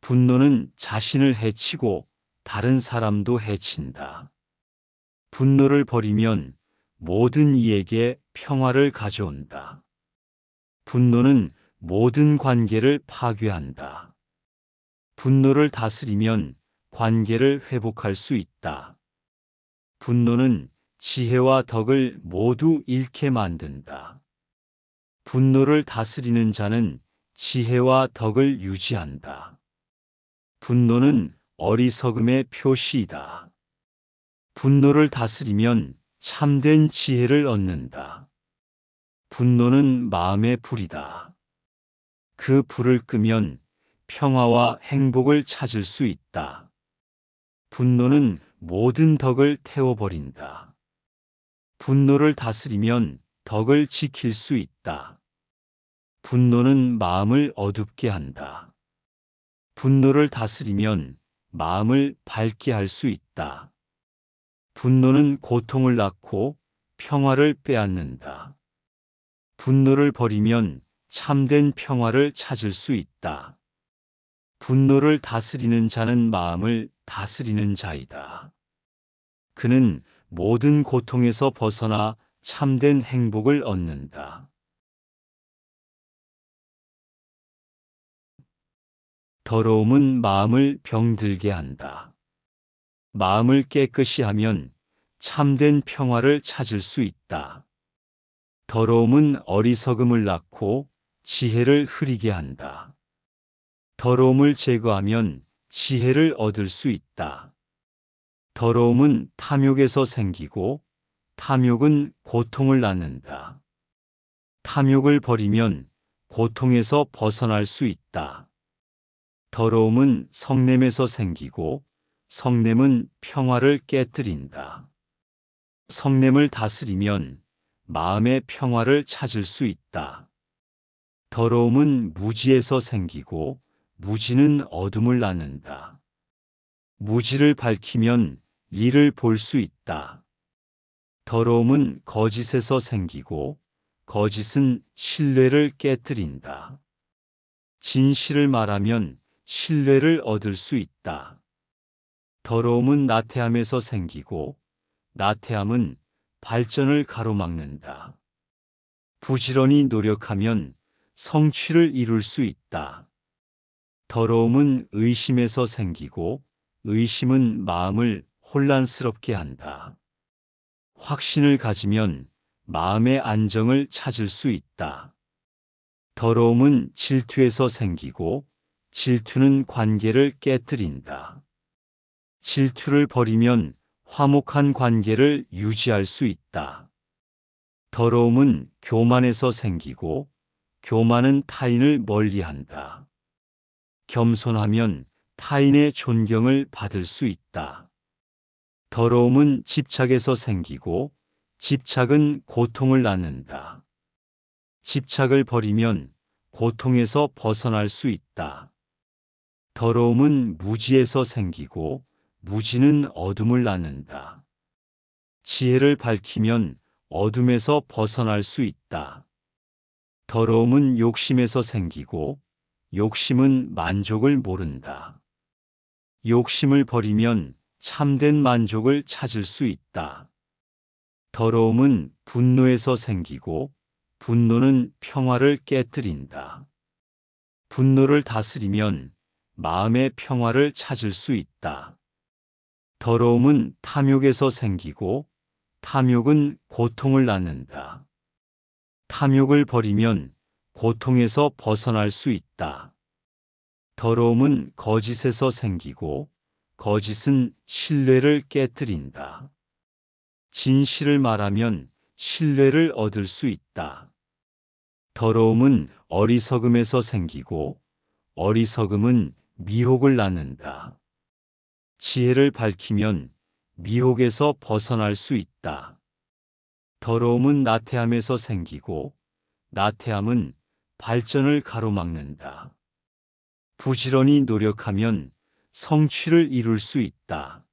분노는 자신을 해치고 다른 사람도 해친다. 분노를 버리면 모든 이에게 평화를 가져온다. 분노는 모든 관계를 파괴한다. 분노를 다스리면 관계를 회복할 수 있다. 분노는 지혜와 덕을 모두 잃게 만든다. 분노를 다스리는 자는 지혜와 덕을 유지한다. 분노는 어리석음의 표시이다. 분노를 다스리면 참된 지혜를 얻는다. 분노는 마음의 불이다. 그 불을 끄면 평화와 행복을 찾을 수 있다. 분노는 모든 덕을 태워버린다. 분노를 다스리면 덕을 지킬 수 있다. 분노는 마음을 어둡게 한다. 분노를 다스리면 마음을 밝게 할 수 있다. 분노는 고통을 낳고 평화를 빼앗는다. 분노를 버리면 참된 평화를 찾을 수 있다. 분노를 다스리는 자는 마음을 다스리는 자이다. 그는 모든 고통에서 벗어나 참된 행복을 얻는다. 더러움은 마음을 병들게 한다. 마음을 깨끗이 하면 참된 평화를 찾을 수 있다. 더러움은 어리석음을 낳고 지혜를 흐리게 한다. 더러움을 제거하면 지혜를 얻을 수 있다. 더러움은 탐욕에서 생기고 탐욕은 고통을 낳는다. 탐욕을 버리면 고통에서 벗어날 수 있다. 더러움은 성냄에서 생기고 성냄은 평화를 깨뜨린다. 성냄을 다스리면 마음의 평화를 찾을 수 있다. 더러움은 무지에서 생기고 무지는 어둠을 낳는다. 무지를 밝히면 이를 볼 수 있다. 더러움은 거짓에서 생기고 거짓은 신뢰를 깨뜨린다. 진실을 말하면 신뢰를 얻을 수 있다. 더러움은 나태함에서 생기고 나태함은 발전을 가로막는다. 부지런히 노력하면 성취를 이룰 수 있다. 더러움은 의심에서 생기고 의심은 마음을 혼란스럽게 한다. 확신을 가지면 마음의 안정을 찾을 수 있다. 더러움은 질투에서 생기고 질투는 관계를 깨뜨린다. 질투를 버리면 화목한 관계를 유지할 수 있다. 더러움은 교만에서 생기고 교만은 타인을 멀리한다. 겸손하면 타인의 존경을 받을 수 있다. 더러움은 집착에서 생기고 집착은 고통을 낳는다. 집착을 버리면 고통에서 벗어날 수 있다. 더러움은 무지에서 생기고 무지는 어둠을 낳는다. 지혜를 밝히면 어둠에서 벗어날 수 있다. 더러움은 욕심에서 생기고 욕심은 만족을 모른다. 욕심을 버리면 참된 만족을 찾을 수 있다. 더러움은 분노에서 생기고 분노는 평화를 깨뜨린다. 분노를 다스리면 마음의 평화를 찾을 수 있다. 더러움은 탐욕에서 생기고 탐욕은 고통을 낳는다. 탐욕을 버리면 고통에서 벗어날 수 있다. 더러움은 거짓에서 생기고 거짓은 신뢰를 깨뜨린다. 진실을 말하면 신뢰를 얻을 수 있다. 더러움은 어리석음에서 생기고 어리석음은 미혹을 낳는다. 지혜를 밝히면 미혹에서 벗어날 수 있다. 더러움은 나태함에서 생기고 나태함은 발전을 가로막는다. 부지런히 노력하면 성취를 이룰 수 있다.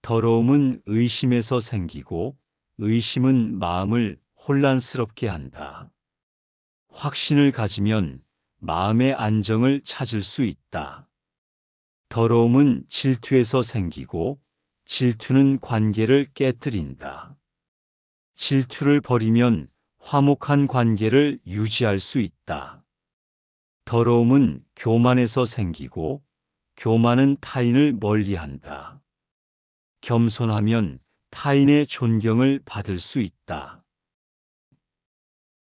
더러움은 의심에서 생기고 의심은 마음을 혼란스럽게 한다. 확신을 가지면 마음의 안정을 찾을 수 있다. 더러움은 질투에서 생기고 질투는 관계를 깨뜨린다. 질투를 버리면 화목한 관계를 유지할 수 있다. 더러움은 교만에서 생기고 교만은 타인을 멀리한다. 겸손하면 타인의 존경을 받을 수 있다.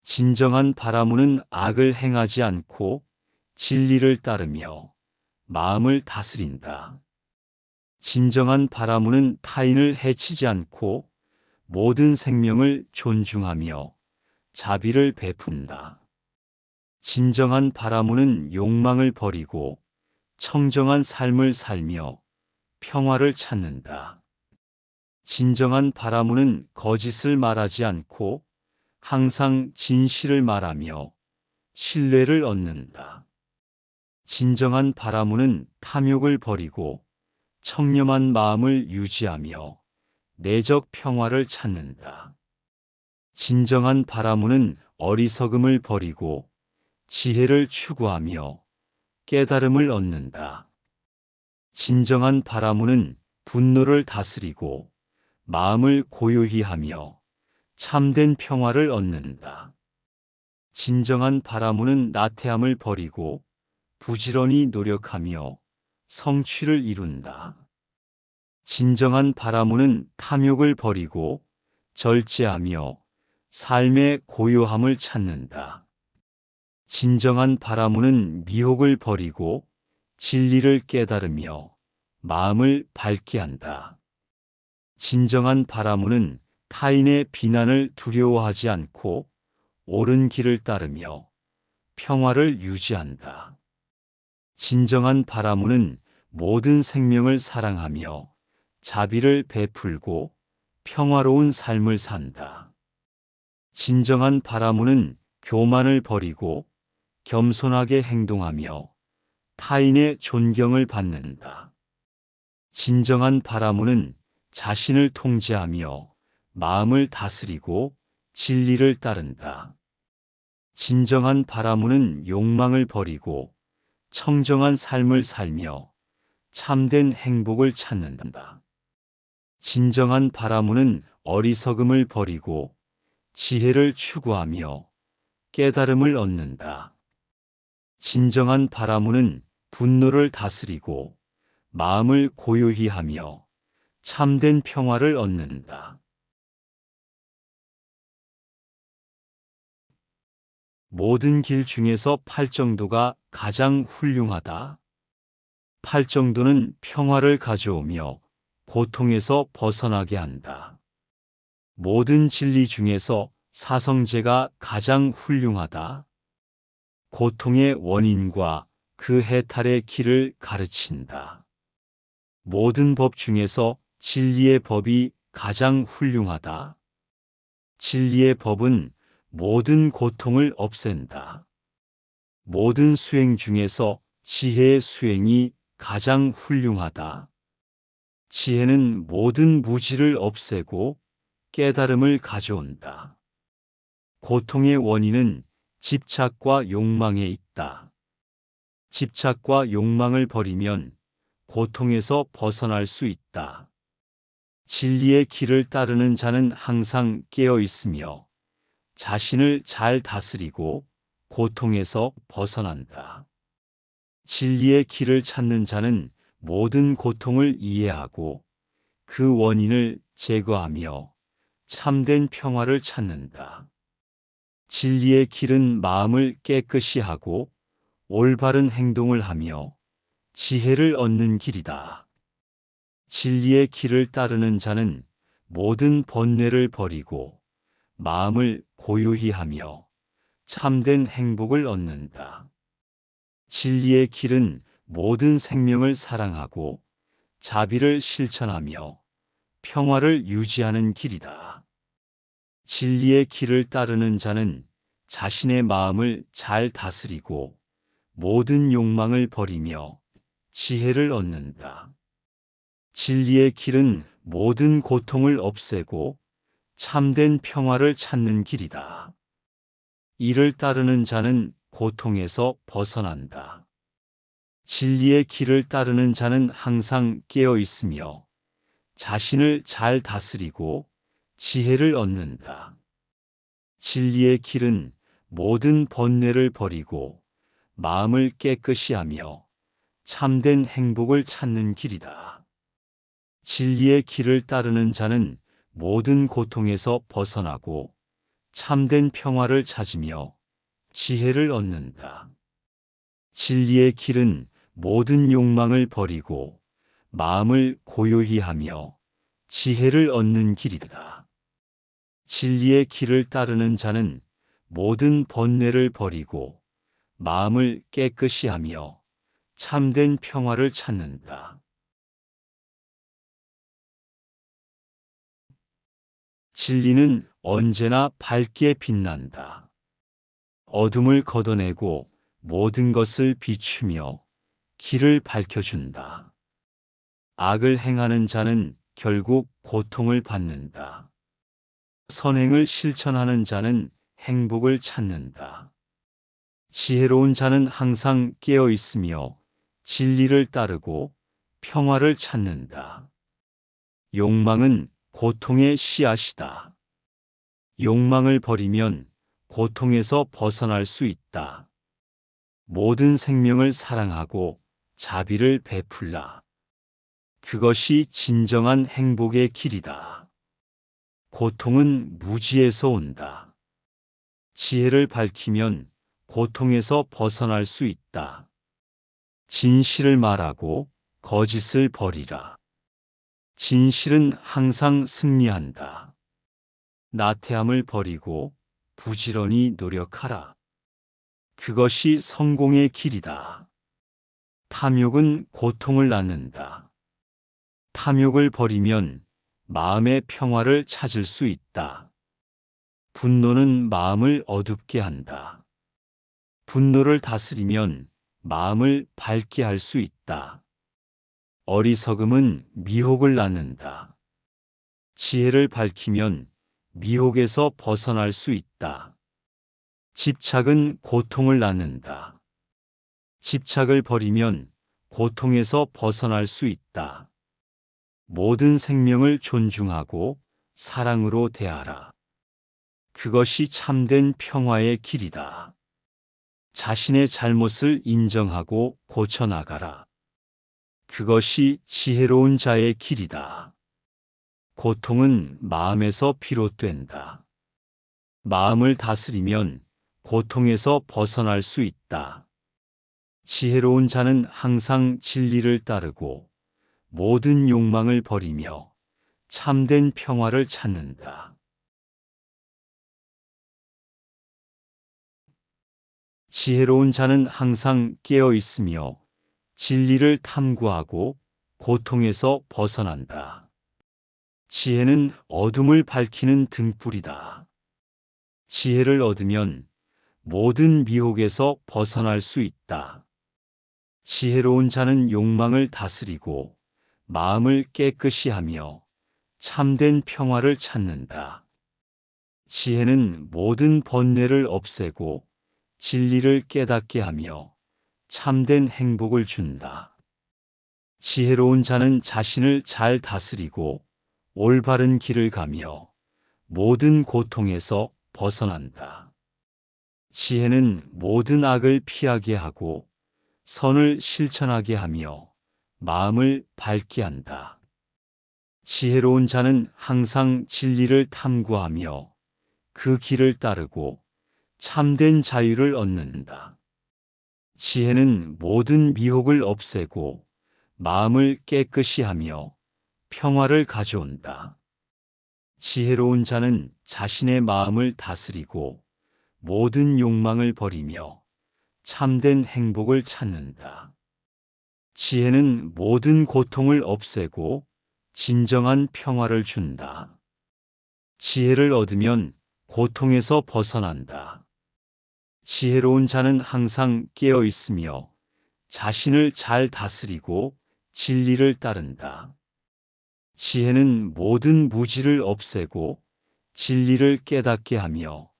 진정한 바라무는 악을 행하지 않고 진리를 따르며 마음을 다스린다. 진정한 바라무는 타인을 해치지 않고 모든 생명을 존중하며 자비를 베푼다. 진정한 바라무는 욕망을 버리고 청정한 삶을 살며 평화를 찾는다. 진정한 바라무는 거짓을 말하지 않고 항상 진실을 말하며 신뢰를 얻는다. 진정한 바라무는 탐욕을 버리고 청렴한 마음을 유지하며 내적 평화를 찾는다. 진정한 바라무는 어리석음을 버리고 지혜를 추구하며 깨달음을 얻는다. 진정한 바라무는 분노를 다스리고 마음을 고요히 하며 참된 평화를 얻는다. 진정한 바라무는 나태함을 버리고 부지런히 노력하며 성취를 이룬다. 진정한 바라무는 탐욕을 버리고 절제하며 삶의 고요함을 찾는다. 진정한 바라무는 미혹을 버리고 진리를 깨달으며 마음을 밝게 한다. 진정한 바라무는 타인의 비난을 두려워하지 않고 옳은 길을 따르며 평화를 유지한다. 진정한 바라무는 모든 생명을 사랑하며 자비를 베풀고 평화로운 삶을 산다. 진정한 바라무는 교만을 버리고 겸손하게 행동하며 타인의 존경을 받는다. 진정한 바라무는 자신을 통제하며 마음을 다스리고 진리를 따른다. 진정한 바라무는 욕망을 버리고 청정한 삶을 살며 참된 행복을 찾는다. 진정한 바라무는 어리석음을 버리고 지혜를 추구하며 깨달음을 얻는다. 진정한 바라무는 분노를 다스리고 마음을 고요히 하며 참된 평화를 얻는다. 모든 길 중에서 팔정도가 가장 훌륭하다. 팔정도는 평화를 가져오며 고통에서 벗어나게 한다. 모든 진리 중에서 사성제가 가장 훌륭하다. 고통의 원인과 그 해탈의 길을 가르친다. 모든 법 중에서 진리의 법이 가장 훌륭하다. 진리의 법은 모든 고통을 없앤다. 모든 수행 중에서 지혜의 수행이 가장 훌륭하다. 지혜는 모든 무지를 없애고 깨달음을 가져온다. 고통의 원인은 집착과 욕망에 있다. 집착과 욕망을 버리면 고통에서 벗어날 수 있다. 진리의 길을 따르는 자는 항상 깨어 있으며 자신을 잘 다스리고 고통에서 벗어난다. 진리의 길을 찾는 자는 모든 고통을 이해하고 그 원인을 제거하며 참된 평화를 찾는다. 진리의 길은 마음을 깨끗이 하고 올바른 행동을 하며 지혜를 얻는 길이다. 진리의 길을 따르는 자는 모든 번뇌를 버리고 마음을 고요히 하며 참된 행복을 얻는다. 진리의 길은 모든 생명을 사랑하고 자비를 실천하며 평화를 유지하는 길이다. 진리의 길을 따르는 자는 자신의 마음을 잘 다스리고 모든 욕망을 버리며 지혜를 얻는다. 진리의 길은 모든 고통을 없애고 참된 평화를 찾는 길이다. 이를 따르는 자는 고통에서 벗어난다. 진리의 길을 따르는 자는 항상 깨어 있으며 자신을 잘 다스리고 지혜를 얻는다. 진리의 길은 모든 번뇌를 버리고 마음을 깨끗이 하며 참된 행복을 찾는 길이다. 진리의 길을 따르는 자는 모든 고통에서 벗어나고 참된 평화를 찾으며 지혜를 얻는다. 진리의 길은 모든 욕망을 버리고 마음을 고요히 하며 지혜를 얻는 길이다. 진리의 길을 따르는 자는 모든 번뇌를 버리고 마음을 깨끗이 하며 참된 평화를 찾는다. 진리는 언제나 밝게 빛난다. 어둠을 걷어내고 모든 것을 비추며 길을 밝혀준다. 악을 행하는 자는 결국 고통을 받는다. 선행을 실천하는 자는 행복을 찾는다. 지혜로운 자는 항상 깨어 있으며 진리를 따르고 평화를 찾는다. 욕망은 고통의 씨앗이다. 욕망을 버리면 고통에서 벗어날 수 있다. 모든 생명을 사랑하고 자비를 베풀라. 그것이 진정한 행복의 길이다. 고통은 무지에서 온다. 지혜를 밝히면 고통에서 벗어날 수 있다. 진실을 말하고 거짓을 버리라. 진실은 항상 승리한다. 나태함을 버리고 부지런히 노력하라. 그것이 성공의 길이다. 탐욕은 고통을 낳는다. 탐욕을 버리면 마음의 평화를 찾을 수 있다. 분노는 마음을 어둡게 한다. 분노를 다스리면 마음을 밝게 할 수 있다. 어리석음은 미혹을 낳는다. 지혜를 밝히면 미혹에서 벗어날 수 있다. 집착은 고통을 낳는다. 집착을 버리면 고통에서 벗어날 수 있다. 모든 생명을 존중하고 사랑으로 대하라. 그것이 참된 평화의 길이다. 자신의 잘못을 인정하고 고쳐나가라. 그것이 지혜로운 자의 길이다. 고통은 마음에서 비롯된다. 마음을 다스리면 고통에서 벗어날 수 있다. 지혜로운 자는 항상 진리를 따르고 모든 욕망을 버리며 참된 평화를 찾는다. 지혜로운 자는 항상 깨어 있으며 진리를 탐구하고 고통에서 벗어난다. 지혜는 어둠을 밝히는 등불이다. 지혜를 얻으면 모든 미혹에서 벗어날 수 있다. 지혜로운 자는 욕망을 다스리고 마음을 깨끗이 하며 참된 평화를 찾는다. 지혜는 모든 번뇌를 없애고 진리를 깨닫게 하며 참된 행복을 준다. 지혜로운 자는 자신을 잘 다스리고 올바른 길을 가며 모든 고통에서 벗어난다. 지혜는 모든 악을 피하게 하고 선을 실천하게 하며 마음을 밝게 한다. 지혜로운 자는 항상 진리를 탐구하며 그 길을 따르고 참된 자유를 얻는다. 지혜는 모든 미혹을 없애고 마음을 깨끗이 하며 평화를 가져온다. 지혜로운 자는 자신의 마음을 다스리고 모든 욕망을 버리며 참된 행복을 찾는다. 지혜는 모든 고통을 없애고 진정한 평화를 준다. 지혜를 얻으면 고통에서 벗어난다. 지혜로운 자는 항상 깨어 있으며 자신을 잘 다스리고 진리를 따른다. 지혜는 모든 무지를 없애고 진리를 깨닫게 하며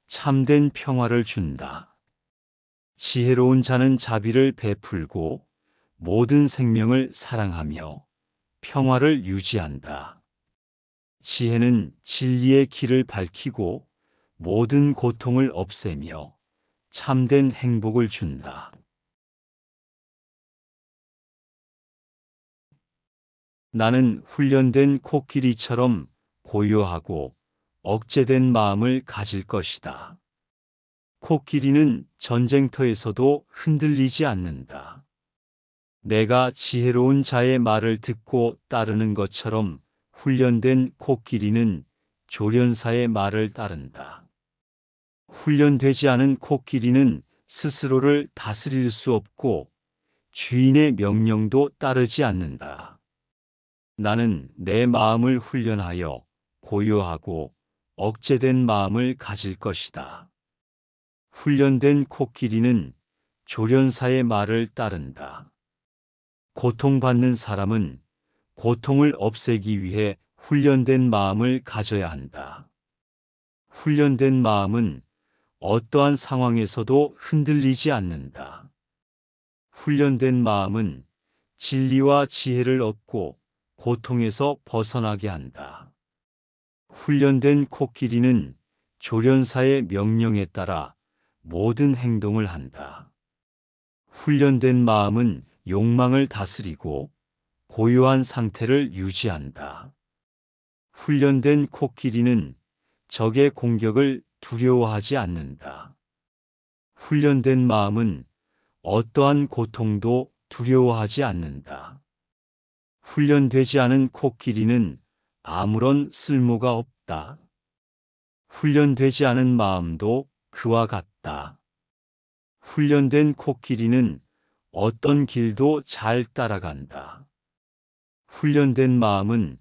참된 평화를 준다. 지혜로운 자는 자비를 베풀고 모든 생명을 사랑하며 평화를 유지한다. 지혜는 진리의 길을 밝히고 모든 고통을 없애며 참된 행복을 준다. 나는 훈련된 코끼리처럼 고요하고 억제된 마음을 가질 것이다. 코끼리는 전쟁터에서도 흔들리지 않는다. 내가 지혜로운 자의 말을 듣고 따르는 것처럼 훈련된 코끼리는 조련사의 말을 따른다. 훈련되지 않은 코끼리는 스스로를 다스릴 수 없고 주인의 명령도 따르지 않는다. 나는 내 마음을 훈련하여 고요하고 억제된 마음을 가질 것이다. 훈련된 코끼리는 조련사의 말을 따른다. 고통받는 사람은 고통을 없애기 위해 훈련된 마음을 가져야 한다. 훈련된 마음은 어떠한 상황에서도 흔들리지 않는다. 훈련된 마음은 진리와 지혜를 얻고 고통에서 벗어나게 한다. 훈련된 코끼리는 조련사의 명령에 따라 모든 행동을 한다. 훈련된 마음은 욕망을 다스리고 고요한 상태를 유지한다. 훈련된 코끼리는 적의 공격을 두려워하지 않는다. 훈련된 마음은 어떠한 고통도 두려워하지 않는다. 훈련되지 않은 코끼리는 아무런 쓸모가 없다. 훈련되지 않은 마음도 그와 같다. 훈련된 코끼리는 어떤 길도 잘 따라간다. 훈련된 마음은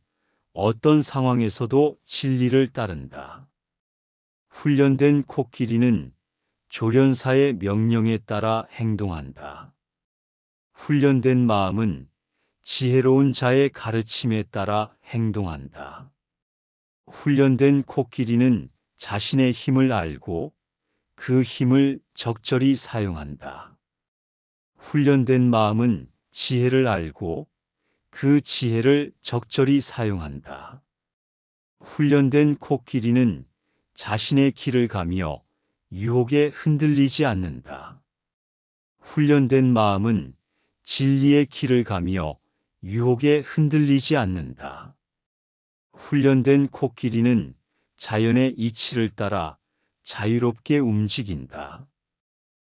어떤 상황에서도 진리를 따른다. 훈련된 코끼리는 조련사의 명령에 따라 행동한다. 훈련된 마음은 지혜로운 자의 가르침에 따라 행동한다. 훈련된 코끼리는 자신의 힘을 알고 그 힘을 적절히 사용한다. 훈련된 마음은 지혜를 알고 그 지혜를 적절히 사용한다. 훈련된 코끼리는 자신의 길을 가며 유혹에 흔들리지 않는다. 훈련된 마음은 진리의 길을 가며 유혹에 흔들리지 않는다. 훈련된 코끼리는 자연의 이치를 따라 자유롭게 움직인다.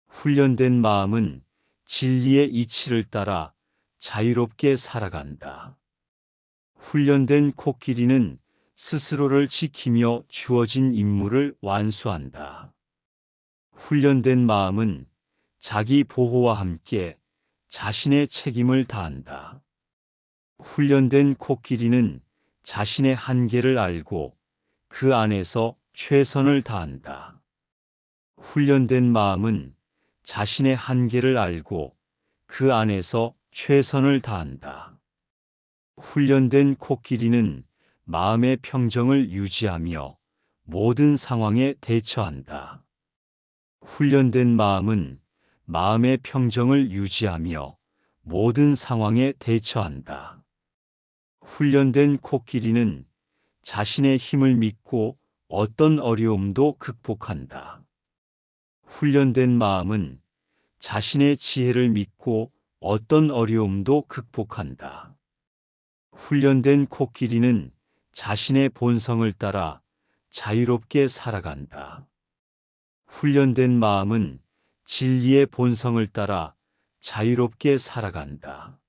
훈련된 마음은 진리의 이치를 따라 자유롭게 살아간다. 훈련된 코끼리는 스스로를 지키며 주어진 임무를 완수한다. 훈련된 마음은 자기 보호와 함께 자신의 책임을 다한다. 훈련된 코끼리는 자신의 한계를 알고 그 안에서 최선을 다한다. 훈련된 마음은 자신의 한계를 알고 그 안에서 최선을 다한다. 훈련된 코끼리는 마음의 평정을 유지하며 모든 상황에 대처한다. 훈련된 마음은 마음의 평정을 유지하며 모든 상황에 대처한다. 훈련된 코끼리는 자신의 힘을 믿고 어떤 어려움도 극복한다. 훈련된 마음은 자신의 지혜를 믿고 어떤 어려움도 극복한다. 훈련된 코끼리는 자신의 본성을 따라 자유롭게 살아간다. 훈련된 마음은 진리의 본성을 따라 자유롭게 살아간다.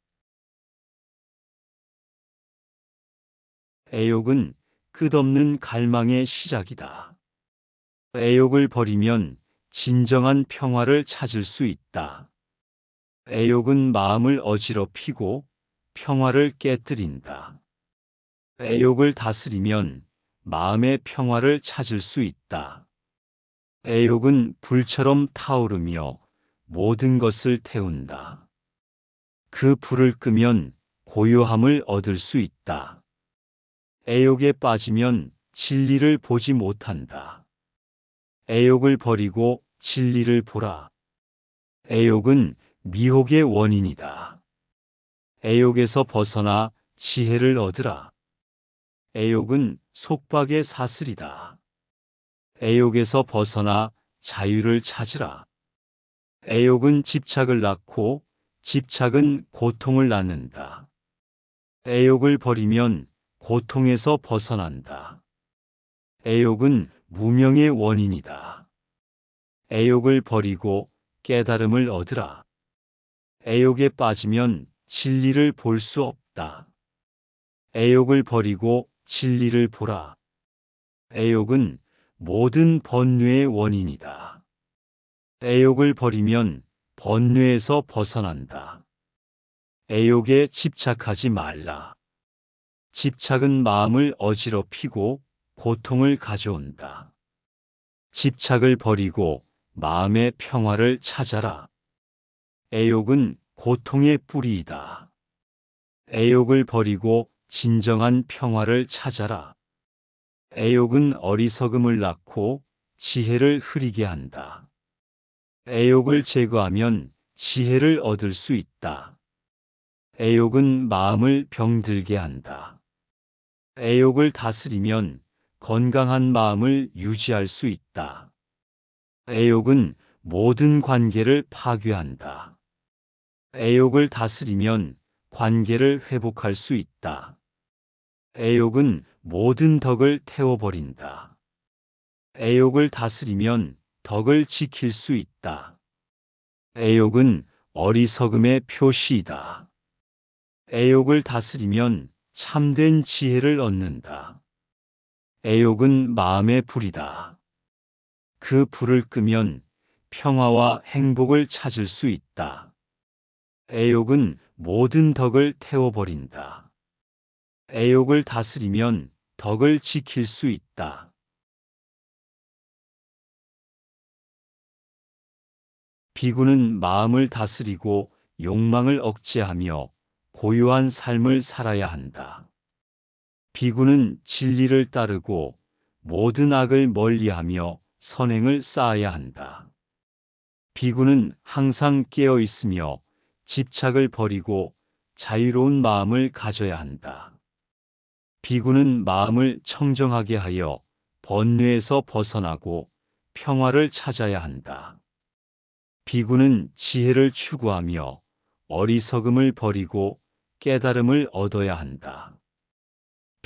애욕은 끝없는 갈망의 시작이다. 애욕을 버리면 진정한 평화를 찾을 수 있다. 애욕은 마음을 어지럽히고 평화를 깨뜨린다. 애욕을 다스리면 마음의 평화를 찾을 수 있다. 애욕은 불처럼 타오르며 모든 것을 태운다. 그 불을 끄면 고요함을 얻을 수 있다. 애욕에 빠지면 진리를 보지 못한다. 애욕을 버리고 진리를 보라. 애욕은 미혹의 원인이다. 애욕에서 벗어나 지혜를 얻으라. 애욕은 속박의 사슬이다. 애욕에서 벗어나 자유를 찾으라. 애욕은 집착을 낳고 집착은 고통을 낳는다. 애욕을 버리면 고통에서 벗어난다. 애욕은 무명의 원인이다. 애욕을 버리고 깨달음을 얻으라. 애욕에 빠지면 진리를 볼 수 없다. 애욕을 버리고 진리를 보라. 애욕은 모든 번뇌의 원인이다. 애욕을 버리면 번뇌에서 벗어난다. 애욕에 집착하지 말라. 집착은 마음을 어지럽히고 고통을 가져온다. 집착을 버리고 마음의 평화를 찾아라. 애욕은 고통의 뿌리이다. 애욕을 버리고 진정한 평화를 찾아라. 애욕은 어리석음을 낳고 지혜를 흐리게 한다. 애욕을 제거하면 지혜를 얻을 수 있다. 애욕은 마음을 병들게 한다. 애욕을 다스리면 건강한 마음을 유지할 수 있다. 애욕은 모든 관계를 파괴한다. 애욕을 다스리면 관계를 회복할 수 있다. 애욕은 모든 덕을 태워버린다. 애욕을 다스리면 덕을 지킬 수 있다. 애욕은 어리석음의 표시이다. 애욕을 다스리면 참된 지혜를 얻는다. 애욕은 마음의 불이다. 그 불을 끄면 평화와 행복을 찾을 수 있다. 애욕은 모든 덕을 태워버린다. 애욕을 다스리면 덕을 지킬 수 있다. 비구는 마음을 다스리고 욕망을 억제하며 고요한 삶을 살아야 한다. 비구는 진리를 따르고 모든 악을 멀리하며 선행을 쌓아야 한다. 비구는 항상 깨어 있으며 집착을 버리고 자유로운 마음을 가져야 한다. 비구는 마음을 청정하게 하여 번뇌에서 벗어나고 평화를 찾아야 한다. 비구는 지혜를 추구하며 어리석음을 버리고 깨달음을 얻어야 한다.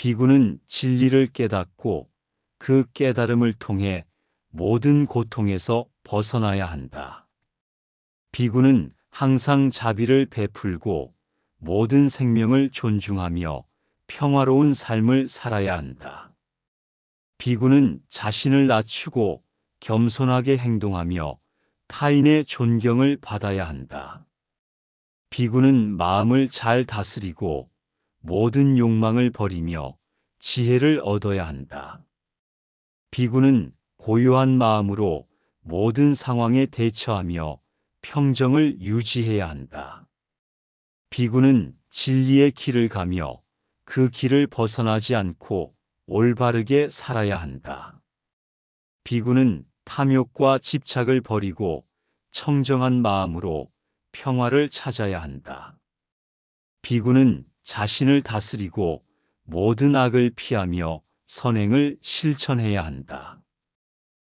비구는 진리를 깨닫고 그 깨달음을 통해 모든 고통에서 벗어나야 한다. 비구는 항상 자비를 베풀고 모든 생명을 존중하며 평화로운 삶을 살아야 한다. 비구는 자신을 낮추고 겸손하게 행동하며 타인의 존경을 받아야 한다. 비구는 마음을 잘 다스리고 모든 욕망을 버리며 지혜를 얻어야 한다. 비구는 고요한 마음으로 모든 상황에 대처하며 평정을 유지해야 한다. 비구는 진리의 길을 가며 그 길을 벗어나지 않고 올바르게 살아야 한다. 비구는 탐욕과 집착을 버리고 청정한 마음으로 평화를 찾아야 한다. 비구는 자신을 다스리고 모든 악을 피하며 선행을 실천해야 한다.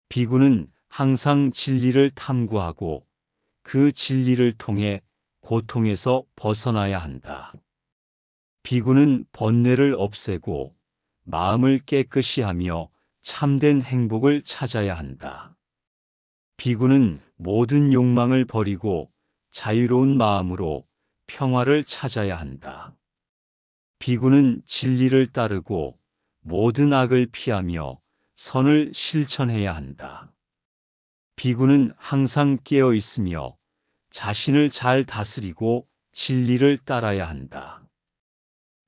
비구는 항상 진리를 탐구하고 그 진리를 통해 고통에서 벗어나야 한다. 비구는 번뇌를 없애고 마음을 깨끗이 하며 참된 행복을 찾아야 한다. 비구는 모든 욕망을 버리고 자유로운 마음으로 평화를 찾아야 한다. 비구는 진리를 따르고 모든 악을 피하며 선을 실천해야 한다. 비구는 항상 깨어 있으며 자신을 잘 다스리고 진리를 따라야 한다.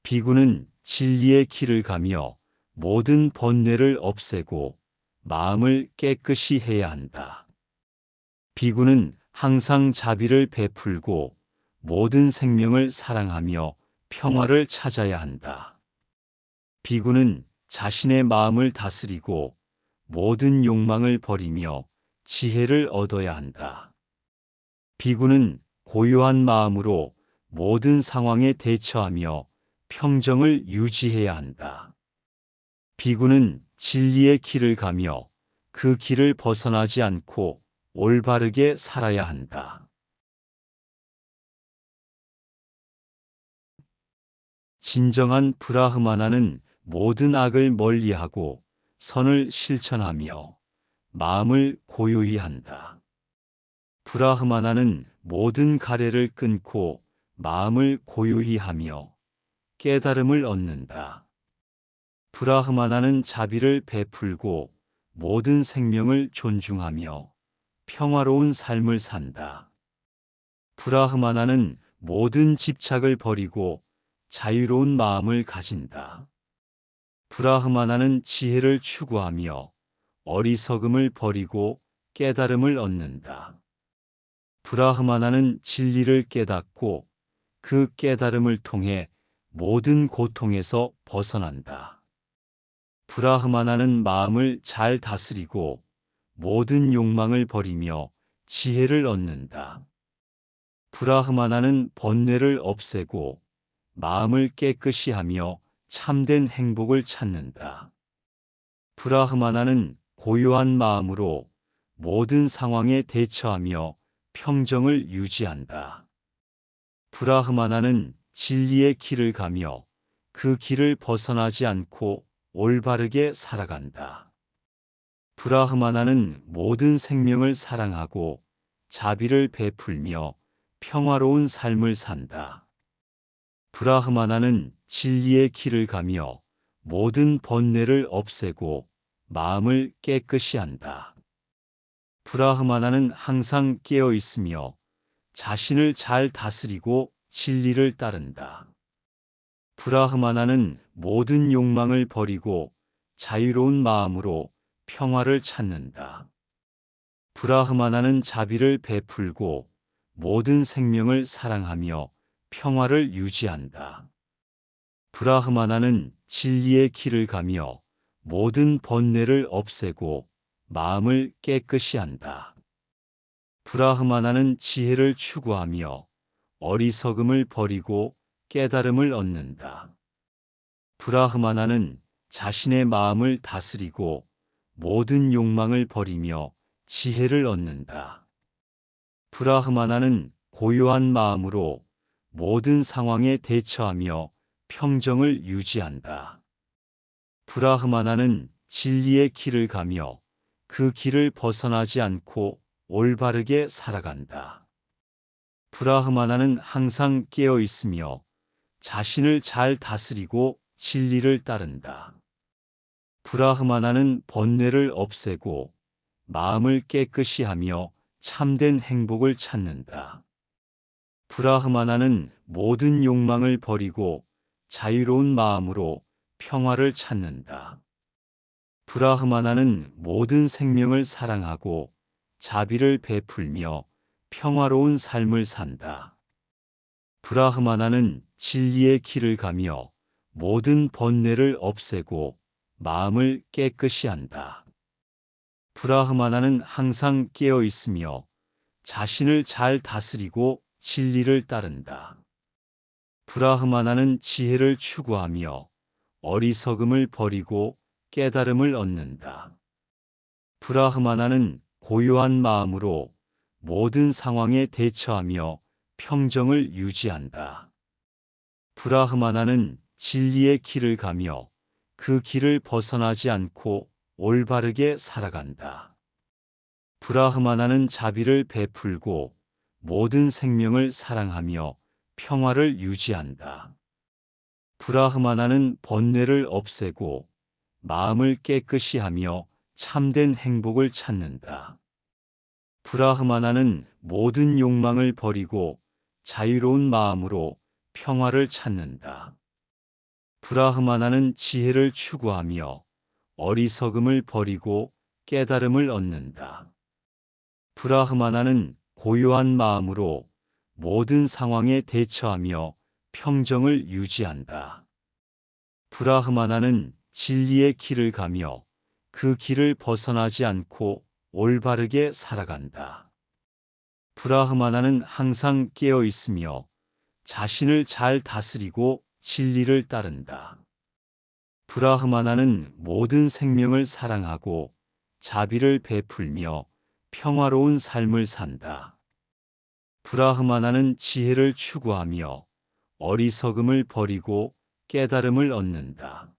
비구는 진리의 길을 가며 모든 번뇌를 없애고 마음을 깨끗이 해야 한다. 비구는 항상 자비를 베풀고 모든 생명을 사랑하며 평화를 찾아야 한다. 비구는 자신의 마음을 다스리고 모든 욕망을 버리며 지혜를 얻어야 한다. 비구는 고요한 마음으로 모든 상황에 대처하며 평정을 유지해야 한다. 비구는 진리의 길을 가며 그 길을 벗어나지 않고 올바르게 살아야 한다. 진정한 브라흐마나는 모든 악을 멀리하고 선을 실천하며 마음을 고요히 한다. 브라흐마나는 모든 가래를 끊고 마음을 고요히 하며 깨달음을 얻는다. 브라흐마나는 자비를 베풀고 모든 생명을 존중하며 평화로운 삶을 산다. 브라흐마나는 모든 집착을 버리고 자유로운 마음을 가진다. 브라흐마나는 지혜를 추구하며 어리석음을 버리고 깨달음을 얻는다. 브라흐마나는 진리를 깨닫고 그 깨달음을 통해 모든 고통에서 벗어난다. 브라흐마나는 마음을 잘 다스리고 모든 욕망을 버리며 지혜를 얻는다. 브라흐마나는 번뇌를 없애고 마음을 깨끗이 하며 참된 행복을 찾는다. 브라흐마나는 고요한 마음으로 모든 상황에 대처하며 평정을 유지한다. 브라흐마나는 진리의 길을 가며 그 길을 벗어나지 않고 올바르게 살아간다. 브라흐마나는 모든 생명을 사랑하고 자비를 베풀며 평화로운 삶을 산다. 브라흐마나는 진리의 길을 가며 모든 번뇌를 없애고 마음을 깨끗이 한다. 브라흐마나는 항상 깨어 있으며 자신을 잘 다스리고 진리를 따른다. 브라흐마나는 모든 욕망을 버리고 자유로운 마음으로 평화를 찾는다. 브라흐마나는 자비를 베풀고 모든 생명을 사랑하며 평화를 유지한다. 브라흐마나는 진리의 길을 가며 모든 번뇌를 없애고 마음을 깨끗이 한다. 브라흐마나는 지혜를 추구하며 어리석음을 버리고 깨달음을 얻는다. 브라흐마나는 자신의 마음을 다스리고 모든 욕망을 버리며 지혜를 얻는다. 브라흐마나는 고요한 마음으로 모든 상황에 대처하며 평정을 유지한다. 브라흐마나는 진리의 길을 가며 그 길을 벗어나지 않고 올바르게 살아간다. 브라흐마나는 항상 깨어 있으며 자신을 잘 다스리고 진리를 따른다. 브라흐마나는 번뇌를 없애고 마음을 깨끗이 하며 참된 행복을 찾는다. 브라흐마나는 모든 욕망을 버리고 자유로운 마음으로 평화를 찾는다. 브라흐마나는 모든 생명을 사랑하고 자비를 베풀며 평화로운 삶을 산다. 브라흐마나는 진리의 길을 가며 모든 번뇌를 없애고 마음을 깨끗이 한다. 브라흐마나는 항상 깨어 있으며 자신을 잘 다스리고 진리를 따른다. 브라흐마나는 지혜를 추구하며 어리석음을 버리고 깨달음을 얻는다. 브라흐마나는 고요한 마음으로 모든 상황에 대처하며 평정을 유지한다. 브라흐마나는 진리의 길을 가며 그 길을 벗어나지 않고 올바르게 살아간다. 브라흐마나는 자비를 베풀고 모든 생명을 사랑하며 평화를 유지한다. 브라흐마나는 번뇌를 없애고 마음을 깨끗이 하며 참된 행복을 찾는다. 브라흐마나는 모든 욕망을 버리고 자유로운 마음으로 평화를 찾는다. 브라흐마나는 지혜를 추구하며 어리석음을 버리고 깨달음을 얻는다. 브라흐마나는 고요한 마음으로 모든 상황에 대처하며 평정을 유지한다. 브라흐마나는 진리의 길을 가며 그 길을 벗어나지 않고 올바르게 살아간다. 브라흐마나는 항상 깨어 있으며 자신을 잘 다스리고 진리를 따른다. 브라흐마나는 모든 생명을 사랑하고 자비를 베풀며 평화로운 삶을 산다. 브라흐마나는 지혜를 추구하며 어리석음을 버리고 깨달음을 얻는다.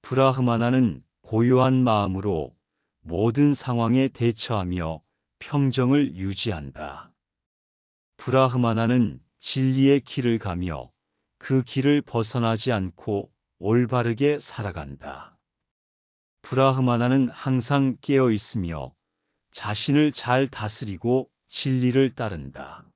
브라흐마나는 고요한 마음으로 모든 상황에 대처하며 평정을 유지한다. 브라흐마나는 진리의 길을 가며 그 길을 벗어나지 않고 올바르게 살아간다. 브라흐마나는 항상 깨어 있으며 자신을 잘 다스리고 진리를 따른다.